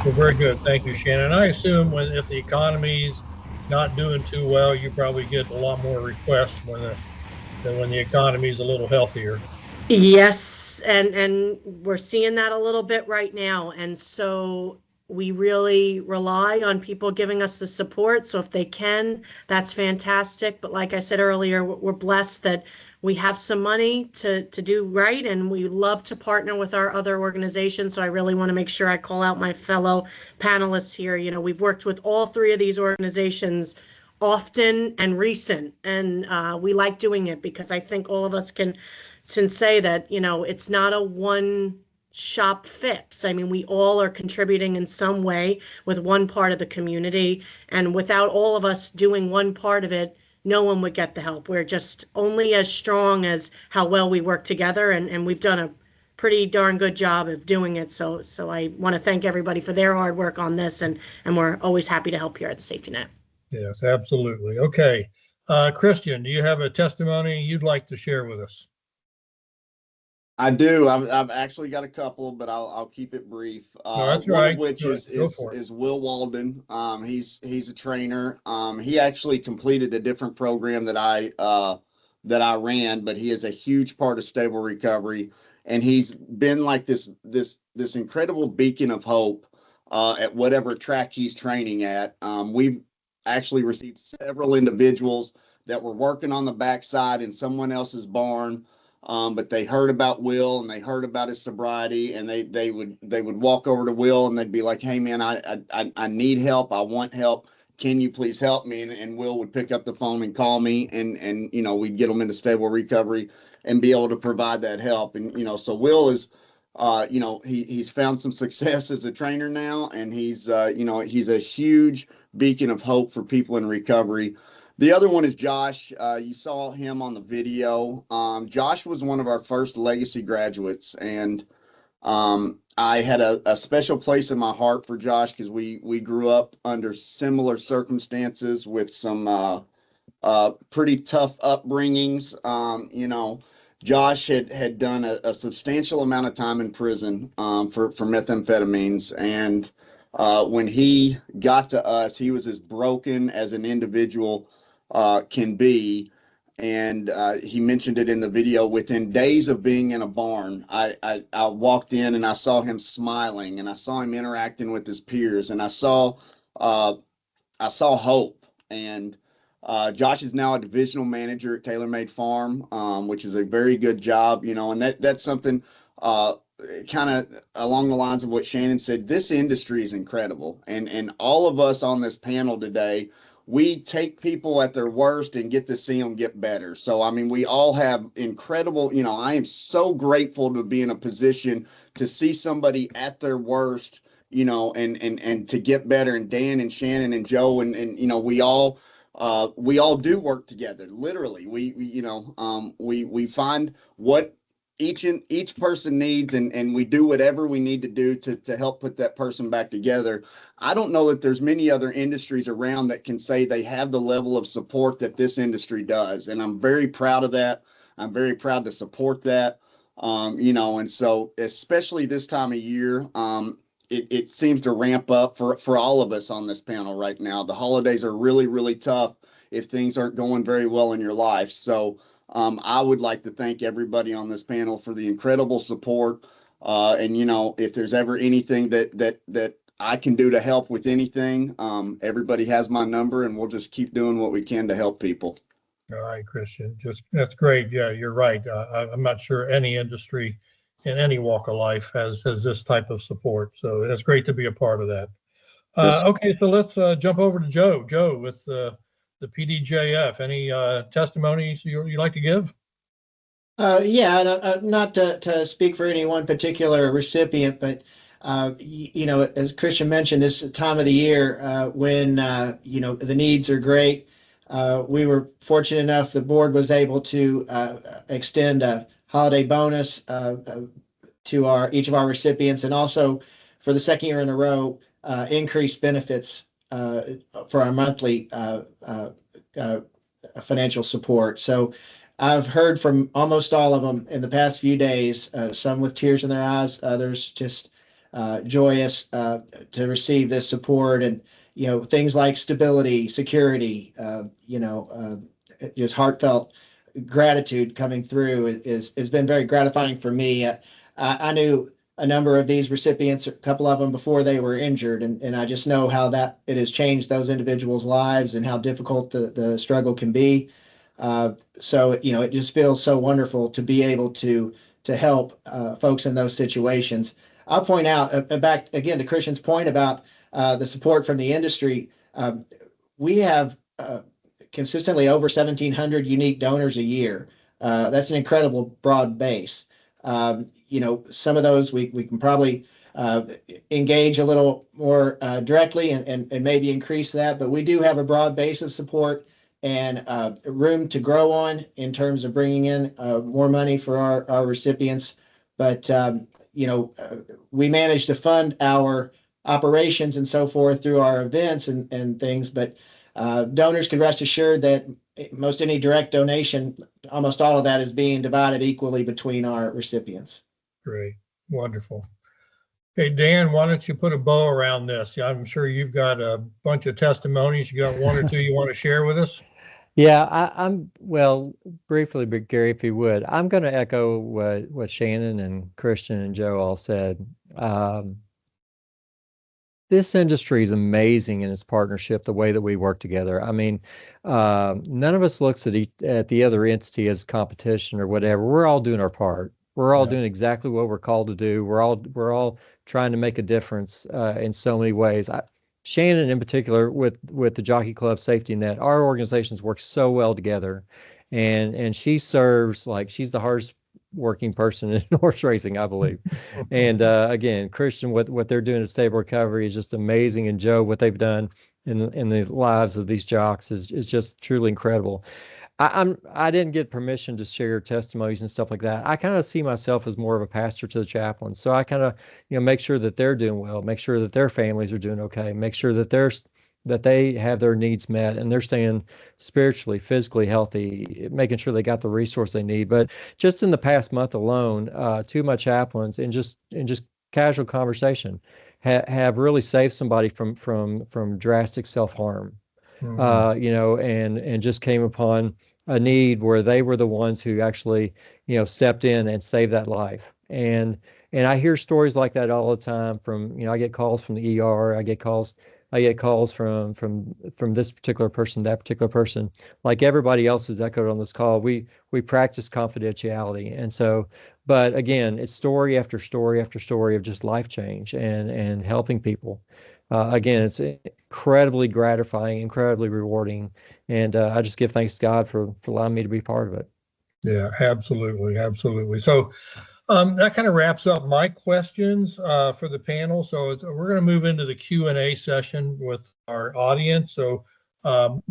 Well, very good. Thank you, Shannon. I assume if the economy's not doing too well, you probably get a lot more requests than when the economy is a little healthier. Yes, and we're seeing that a little bit right now. And so we really rely on people giving us the support. So if they can, that's fantastic. But like I said earlier, we're blessed that we have some money to do right, and we love to partner with our other organizations. So I really want to make sure I call out my fellow panelists here. We've worked with all three of these organizations often and recent. And we like doing it because I think all of us can say that, it's not a one shop fix. I mean, we all are contributing in some way with one part of the community. And without all of us doing one part of it, no one would get the help. We're just only as strong as how well we work together. And we've done a pretty darn good job of doing it. So I want to thank everybody for their hard work on this. And we're always happy to help here at the Safety Net. Yes, absolutely. Okay. Christian, do you have a testimony you'd like to share with us? I do. I've actually got a couple, but I'll keep it brief. No, that's one right. of which is Will Walden. He's a trainer. He actually completed a different program that I ran, but he is a huge part of Stable Recovery, and he's been like this incredible beacon of hope at whatever track he's training at. We've actually received several individuals that were working on the backside in someone else's barn. But they heard about Will and they heard about his sobriety, and they would walk over to Will and they'd be like, "Hey man, I need help. I want help. Can you please help me?" And Will would pick up the phone and call me, and we'd get them into Stable Recovery and be able to provide that help. And so Will is he's found some success as a trainer now, and he's a huge beacon of hope for people in recovery. The other one is Josh. You saw him on the video. Josh was one of our first legacy graduates, and I had a special place in my heart for Josh because we grew up under similar circumstances with some pretty tough upbringings. Josh had done a substantial amount of time in prison for methamphetamines, and when he got to us, he was as broken as an individual can be. And he mentioned it in the video. Within days of being in a barn, I walked in and I saw him smiling, and I saw him interacting with his peers, and I saw hope. And Josh is now a divisional manager at Taylor Made Farm, which is a very good job, and that's something kind of along the lines of what Shannon said. This industry is incredible, and all of us on this panel today, we take people at their worst and get to see them get better. So, I mean, we all have incredible, I am so grateful to be in a position to see somebody at their worst, and to get better. And Dan and Shannon and Joe and we all do work together. Literally, we find what each person needs, and we do whatever we need to do to help put that person back together. I don't know that there's many other industries around that can say they have the level of support that this industry does. And I'm very proud of that. I'm very proud to support that. And so especially this time of year, it seems to ramp up for all of us on this panel right now. The holidays are really, really tough if things aren't going very well in your life. So I would like to thank everybody on this panel for the incredible support. And if there's ever anything that I can do to help with anything, everybody has my number, and we'll just keep doing what we can to help people. All right, Christian, that's great. Yeah, you're right. I'm not sure any industry in any walk of life has this type of support. So it's great to be a part of that. Okay, so let's jump over to Joe. Joe, with the PDJF, any testimonies you'd like to give? Yeah, not to speak for any one particular recipient, but as Christian mentioned, this time of the year when the needs are great. We were fortunate enough the board was able to extend a holiday bonus to each of our recipients, and also for the second year in a row increased benefits for our monthly financial support. So I've heard from almost all of them in the past few days, some with tears in their eyes, others just joyous to receive this support, and things like stability, security, just heartfelt gratitude coming through has been very gratifying for me. I knew a number of these recipients, a couple of them before they were injured, and I just know how that it has changed those individuals' lives and how difficult the struggle can be. So it just feels so wonderful to be able to help folks in those situations. I'll point out, back again to Christian's point about the support from the industry. We have consistently over 1,700 unique donors a year. That's an incredible broad base. Some of those we can probably engage a little more directly and maybe increase that, but we do have a broad base of support and room to grow on in terms of bringing in more money for our recipients. But, we manage to fund our operations and so forth through our events and things, but donors can rest assured that most any direct donation, almost all of that is being divided equally between our recipients. Great. Wonderful. Okay, Dan, why don't you put a bow around this? I'm sure you've got a bunch of testimonies. You got one or two you want to share with us? Yeah, I'm well, briefly, but Gary, if you would, I'm going to echo what Shannon and Christian and Joe all said. This industry is amazing in its partnership, the way that we work together. I mean, none of us looks at the other entity as competition or whatever. We're all doing our part. We're all doing exactly what we're called to do. We're all trying to make a difference in so many ways. Shannon, in particular, with the Jockey Club Safety Net, our organizations work so well together, and she serves like she's the hardest working person in horse racing, I believe. And again, Christian, what they're doing at Stable Recovery is just amazing, and Joe, what they've done in the lives of these jocks is just truly incredible. I didn't get permission to share testimonies and stuff like that. I kind of see myself as more of a pastor to the chaplains. So I kind of, make sure that they're doing well, make sure that their families are doing okay, make sure that they have their needs met and they're staying spiritually, physically healthy, making sure they got the resource they need. But just in the past month alone, two of my chaplains in just casual conversation have really saved somebody from drastic self-harm. And just came upon a need where they were the ones who actually, stepped in and saved that life. And I hear stories like that all the time from, I get calls from the ER, I get calls from this particular person, that particular person. Like everybody else is echoed on this call, we practice confidentiality. And so, but again, it's story after story after story of just life change and helping people. Again, it's incredibly gratifying, incredibly rewarding, and I just give thanks to God for allowing me to be part of it. Yeah, absolutely, absolutely. So that kind of wraps up my questions for the panel. So we're going to move into the Q&A session with our audience. So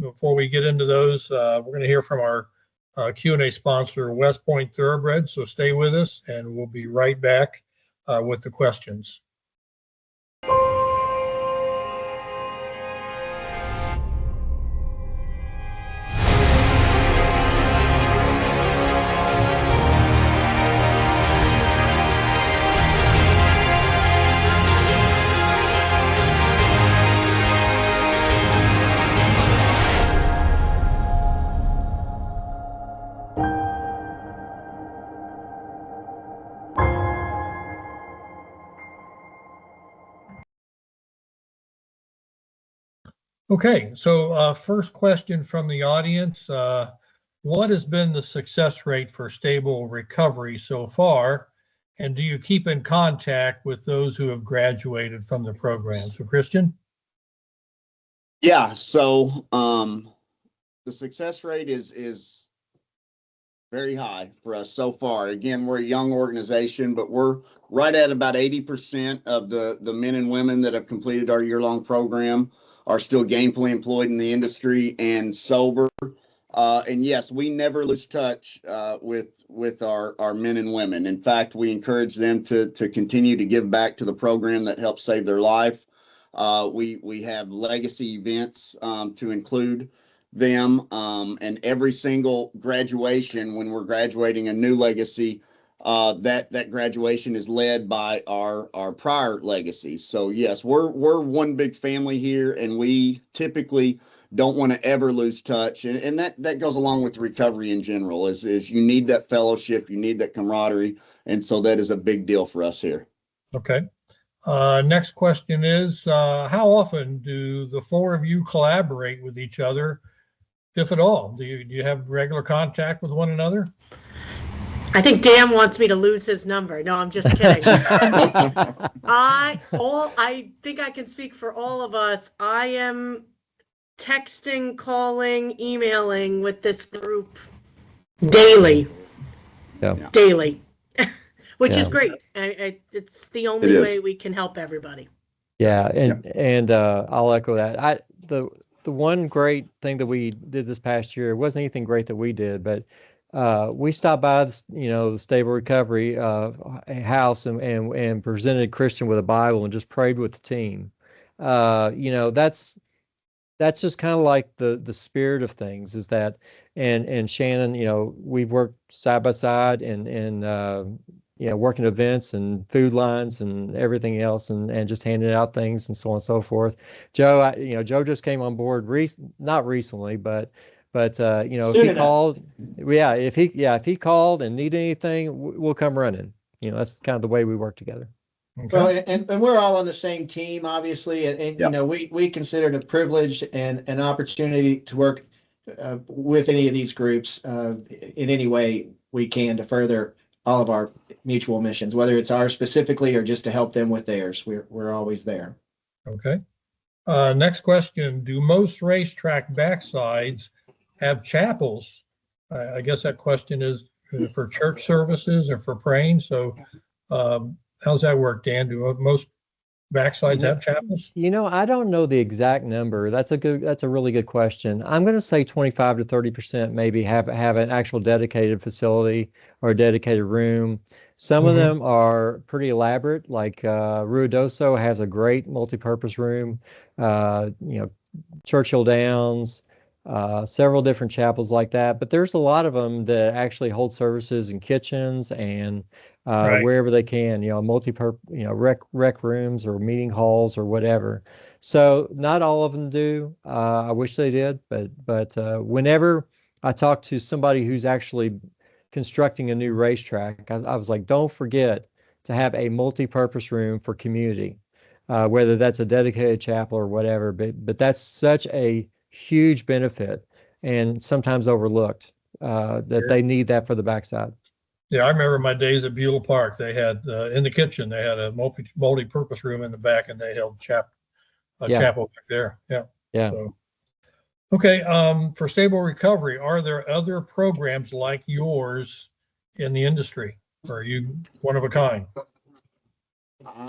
before we get into those, we're going to hear from our Q&A sponsor, West Point Thoroughbred. So stay with us, and we'll be right back with the questions. Okay, so first question from the audience. What has been the success rate for Stable Recovery so far? And do you keep in contact with those who have graduated from the program? So Christian? Yeah, so the success rate is very high for us so far. Again, we're a young organization, but we're right at about 80% of the men and women that have completed our year-long program are still gainfully employed in the industry and sober. And yes, we never lose touch with our men and women. In fact, we encourage them to continue to give back to the program that helps save their life. We have legacy events to include them, and every single graduation, when we're graduating a new legacy, that graduation is led by our prior legacies. So yes, we're one big family here, and we typically don't want to ever lose touch. And that goes along with recovery in general, is you need that fellowship, you need that camaraderie. And so that is a big deal for us here. Okay. Next question is, how often do the four of you collaborate with each other, if at all? Do you have regular contact with one another? I think Dan wants me to lose his number. No, I'm just kidding. I think I can speak for all of us. I am texting, calling, emailing with this group daily. Daily, which is great. It's the only way we can help everybody. Yeah, and I'll echo that. The one great thing that we did this past year, it wasn't anything great that we did, but we stopped by the Stable Recovery house and presented Christian with a Bible and just prayed with the team. That's just kind of like the spirit of things, is that, and Shannon, we've worked side by side and working events and food lines and everything else, and just handing out things and so on and so forth. Joe, Joe just came on board not recently, but if he called, if he called and needed anything, we'll come running. That's kind of the way we work together. Okay. Well, and we're all on the same team, obviously, and we consider it a privilege and an opportunity to work with any of these groups in any way we can to further all of our mutual missions, whether it's ours specifically or just to help them with theirs. We're always there. Okay. Next question: do most racetrack backsides have chapels? I guess that question is for church services or for praying. So, how's that work, Dan? Do most backsides have chapels? I don't know the exact number. That's a really good question. I'm going to say 25 to 30% maybe have an actual dedicated facility or a dedicated room. Some of them are pretty elaborate, like Ruidoso has a great multi-purpose room. Churchill Downs, several different chapels like that. But there's a lot of them that actually hold services in kitchens and wherever they can, multi-purpose, rec rooms or meeting halls or whatever. So not all of them do. I wish they did, but whenever I talk to somebody who's actually constructing a new racetrack, I was like, don't forget to have a multi-purpose room for community, whether that's a dedicated chapel or whatever. But that's such a huge benefit and sometimes overlooked that they need that for the backside. Yeah, I remember my days at Beulah Park. They had in the kitchen, they had a multi-purpose room in the back, and they held chapel back there. Yeah. So, okay. For Stable Recovery, are there other programs like yours in the industry? Or are you one of a kind?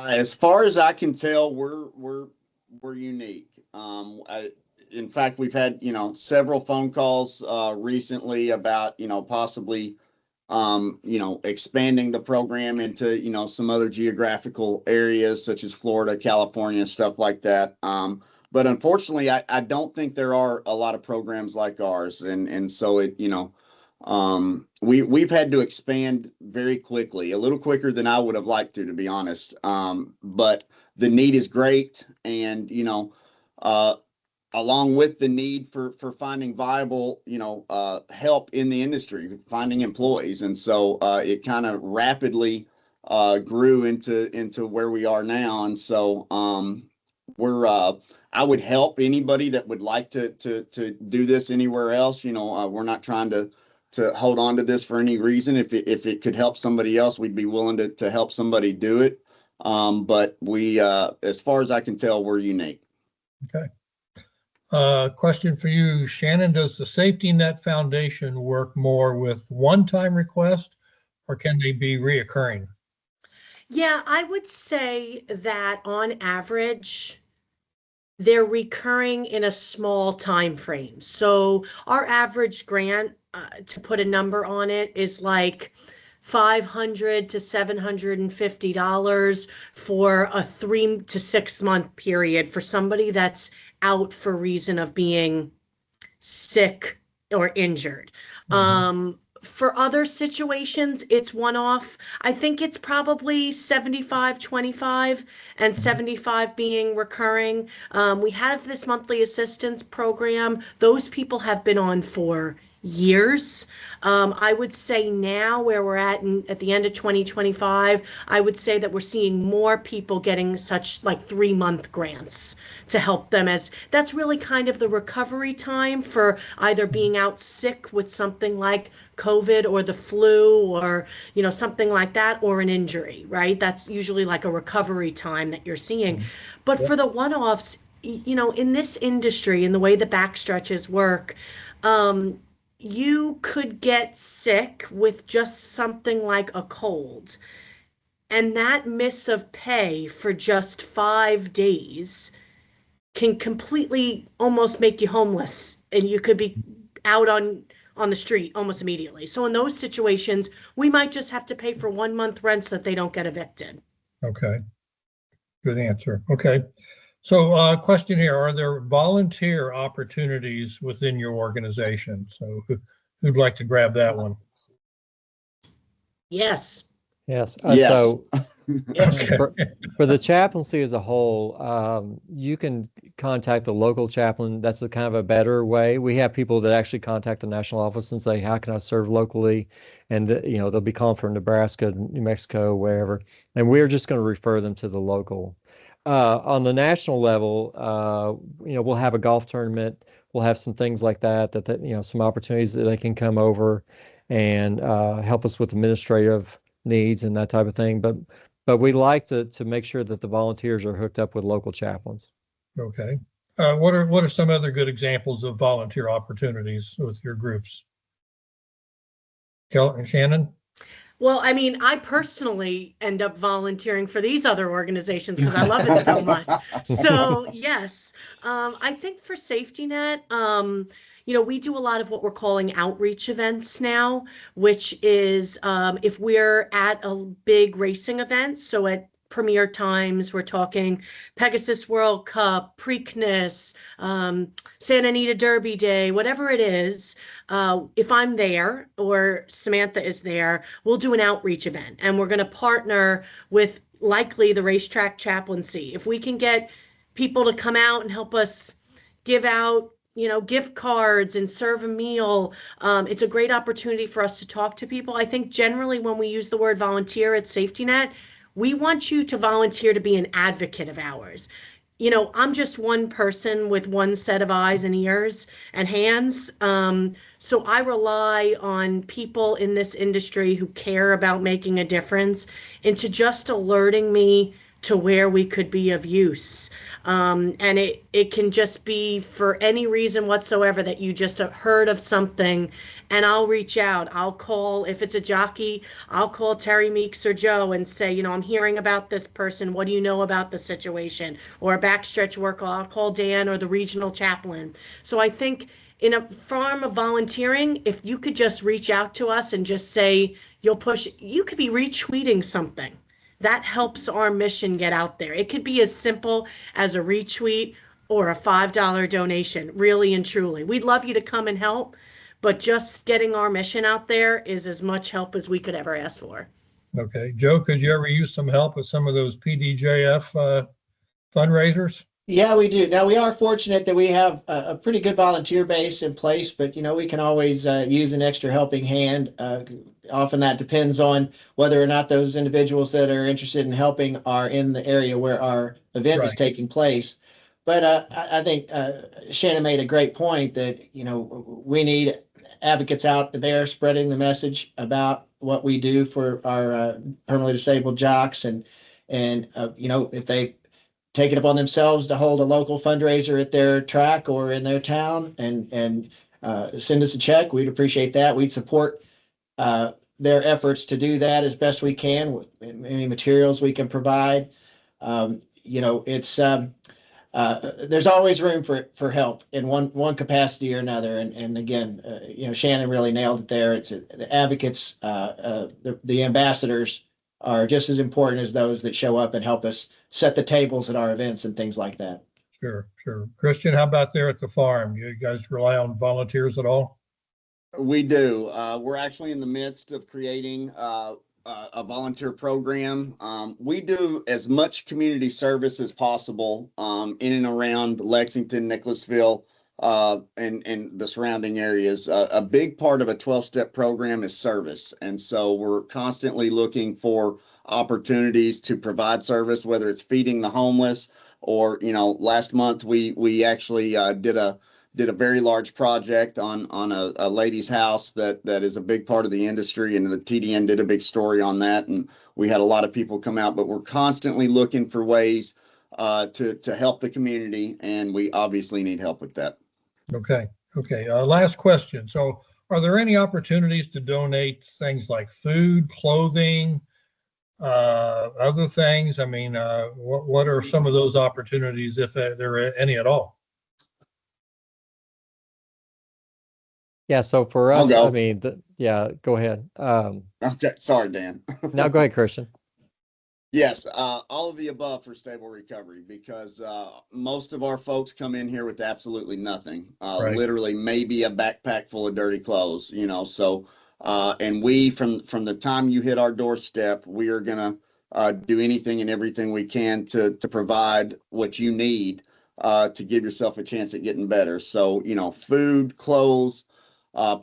As far as I can tell, we're unique. In fact, we've had several phone calls recently about possibly expanding the program into, some other geographical areas such as Florida, California, stuff like that. But unfortunately, I don't think there are a lot of programs like ours. And so we've had to expand very quickly, a little quicker than I would have liked to be honest. But the need is great. And, along with the need for finding viable, help in the industry, finding employees. And so it kind of rapidly grew into where we are now. And so I would help anybody that would like to do this anywhere else. We're not trying to hold on to this for any reason. If it could help somebody else, we'd be willing to help somebody do it. But we, as far as I can tell, we're unique. Okay. Question for you, Shannon. Does the Safety Net Foundation work more with one-time requests, or can they be reoccurring? Yeah, I would say that on average, they're recurring in a small time frame. So our average grant, to put a number on it, is like $500 to $750 for a 3 to 6 month period for somebody that's out for reason of being sick or injured. For other situations, it's one-off. I think it's probably 75-25 and 75 being recurring. We have this monthly assistance program. Those people have been on for years. I would say now where we're at the end of 2025, I would say that we're seeing more people getting such like 3-month grants to help them, as that's really kind of the recovery time for either being out sick with something like COVID or the flu or, something like that, or an injury, right? That's usually like a recovery time that you're seeing. But for the one-offs, you know, in this industry, in the way the backstretches work, you could get sick with just something like a cold. And that miss of pay for just 5 days can completely almost make you homeless, and you could be out on the street almost immediately. So in those situations, we might just have to pay for 1 month rent so that they don't get evicted. Okay. Good answer. Okay. So question here, are there volunteer opportunities within your organization? So who'd like to grab that one? Yes. Yes. Yes. So Yes. for the chaplaincy as a whole, you can contact the local chaplain. That's a kind of a better way. We have people that actually contact the national office and say, how can I serve locally? And you know, they'll be calling from Nebraska, New Mexico, wherever. And we're just going to refer them to the local. On the national level, you know, we'll have a golf tournament. We'll have some things like that, you know, some opportunities that they can come over and help us with administrative needs and that type of thing. But we like to make sure that the volunteers are hooked up with local chaplains. Okay. What are some other good examples of volunteer opportunities with your groups? Shannon? Well, I mean, I personally end up volunteering for these other organizations because I love it so much. So yes, I think for Safety Net, you know, we do a lot of what we're calling outreach events now, which is if we're at a big racing event. So at Premier Times, we're talking Pegasus World Cup, Preakness, Santa Anita Derby Day, whatever it is. If I'm there or Samantha is there, we'll do an outreach event, and we're going to partner with likely the racetrack chaplaincy. If we can get people to come out and help us give out, you know, gift cards and serve a meal, it's a great opportunity for us to talk to people. I think generally when we use the word volunteer at Safety Net, we want you to volunteer to be an advocate of ours. You know, I'm just one person with one set of eyes and ears and hands. So I rely on people in this industry who care about making a difference into just alerting me to where we could be of use. And it can just be for any reason whatsoever that you just heard of something, and I'll reach out. I'll call, if it's a jockey, I'll call Terry Meeks or Joe and say, you know, I'm hearing about this person. What do you know about the situation? Or a backstretch worker, I'll call Dan or the regional chaplain. So I think in a form of volunteering, if you could just reach out to us and just say, you'll push, you could be retweeting something. That helps our mission get out there. It could be as simple as a retweet or a $5 donation, really and truly. We'd love you to come and help, but just getting our mission out there is as much help as we could ever ask for. Okay. Joe, could you ever use some help with some of those PDJF fundraisers? Yeah, we do. Now, we are fortunate that we have a pretty good volunteer base in place, but, you know, we can always use an extra helping hand. Often that depends on whether or not those individuals that are interested in helping are in the area where our event is taking place. But I think Shannon made a great point that, you know, we need advocates out there spreading the message about what we do for our permanently disabled jocks. And you know, if they take it upon themselves to hold a local fundraiser at their track or in their town and send us a check, we'd appreciate that. We'd support their efforts to do that as best we can with any materials we can provide. You know, it's there's always room for help in one capacity or another. And again, you know, Shannon really nailed it there. It's the advocates, the ambassadors are just as important as those that show up and help us set the tables at our events and things like that. Sure, sure. Christian, how about there at the farm? You guys rely on volunteers at all? We do. We're actually in the midst of creating a volunteer program. We do as much community service as possible in and around Lexington, Nicholasville, and the surrounding areas. A big part of a 12-step program is service. And so we're constantly looking for opportunities to provide service, whether it's feeding the homeless or, you know, last month we actually did a very large project on a lady's house that is a big part of the industry, and the TDN did a big story on that, and we had a lot of people come out. But we're constantly looking for ways to help the community, and we obviously need help with that. Okay. Last question. So are there any opportunities to donate things like food, clothing, other things? I mean, what are some of those opportunities, if there are any at all? Yeah, so for us, I'll go. I mean, go ahead. Okay, sorry, Dan. Now go ahead, Christian. Yes, all of the above for Stable Recovery, because most of our folks come in here with absolutely nothing. Right. Literally maybe a backpack full of dirty clothes, you know. So, and we, from the time you hit our doorstep, we are gonna do anything and everything we can to provide what you need to give yourself a chance at getting better. So, you know, food, clothes,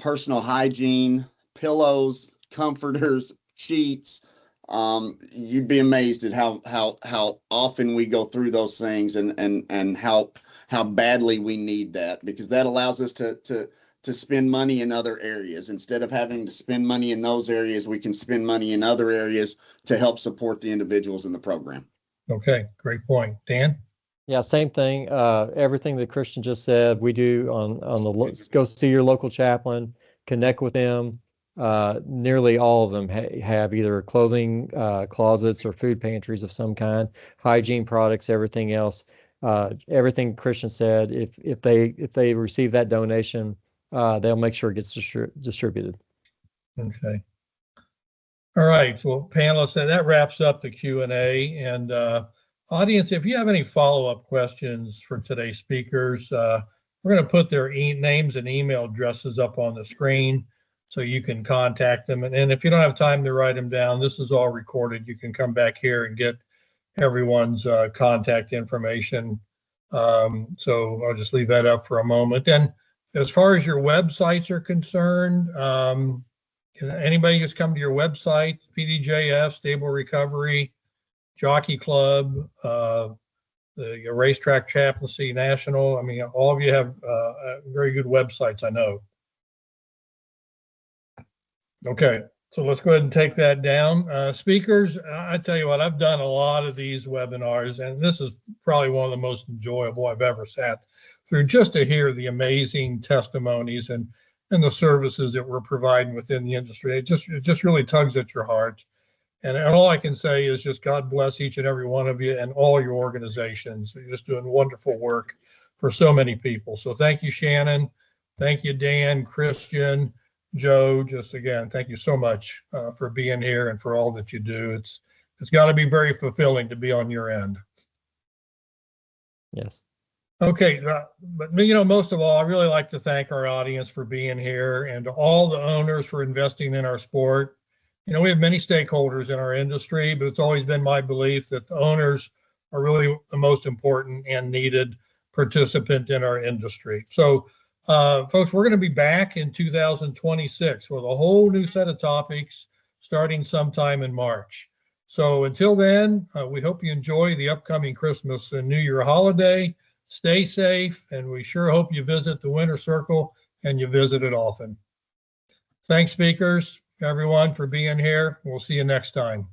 personal hygiene, pillows, comforters, sheets. You'd be amazed at how often we go through those things and how badly we need that, because that allows us to spend money in other areas. Instead of having to spend money in those areas, we can spend money in other areas to help support the individuals in the program. Okay, great point. Dan? Yeah, same thing. Everything that Christian just said, we do on the go see your local chaplain, connect with them. Nearly all of them have either clothing closets or food pantries of some kind, hygiene products, everything else. Everything Christian said, if they receive that donation, they'll make sure it gets distributed. Okay. All right. Well, panelists, that wraps up the Q&A. And audience, if you have any follow-up questions for today's speakers, we're going to put their names and email addresses up on the screen, so you can contact them. And if you don't have time to write them down, this is all recorded. You can come back here and get everyone's contact information. So I'll just leave that up for a moment. And as far as your websites are concerned, can anybody just come to your website, PDJF, Stable Recovery, Jockey Club, the Racetrack Chaplaincy National? I mean, all of you have very good websites, I know. Okay, so let's go ahead and take that down. Speakers, I tell you what, I've done a lot of these webinars, and this is probably one of the most enjoyable I've ever sat through, just to hear the amazing testimonies and the services that we're providing within the industry. It just really tugs at your heart. And all I can say is just God bless each and every one of you and all your organizations. You're just doing wonderful work for so many people. So thank you, Shannon. Thank you, Dan, Christian, Joe. Just again, thank you so much for being here and for all that you do. It's got to be very fulfilling to be on your end. Yes. Okay, but you know, most of all, I really like to thank our audience for being here, and to all the owners for investing in our sport. You know, we have many stakeholders in our industry, but it's always been my belief that the owners are really the most important and needed participant in our industry. So, folks, we're going to be back in 2026 with a whole new set of topics starting sometime in March. So until then, we hope you enjoy the upcoming Christmas and New Year holiday. Stay safe, and we sure hope you visit the Winter Circle and you visit it often. Thanks, speakers, everyone, for being here. We'll see you next time.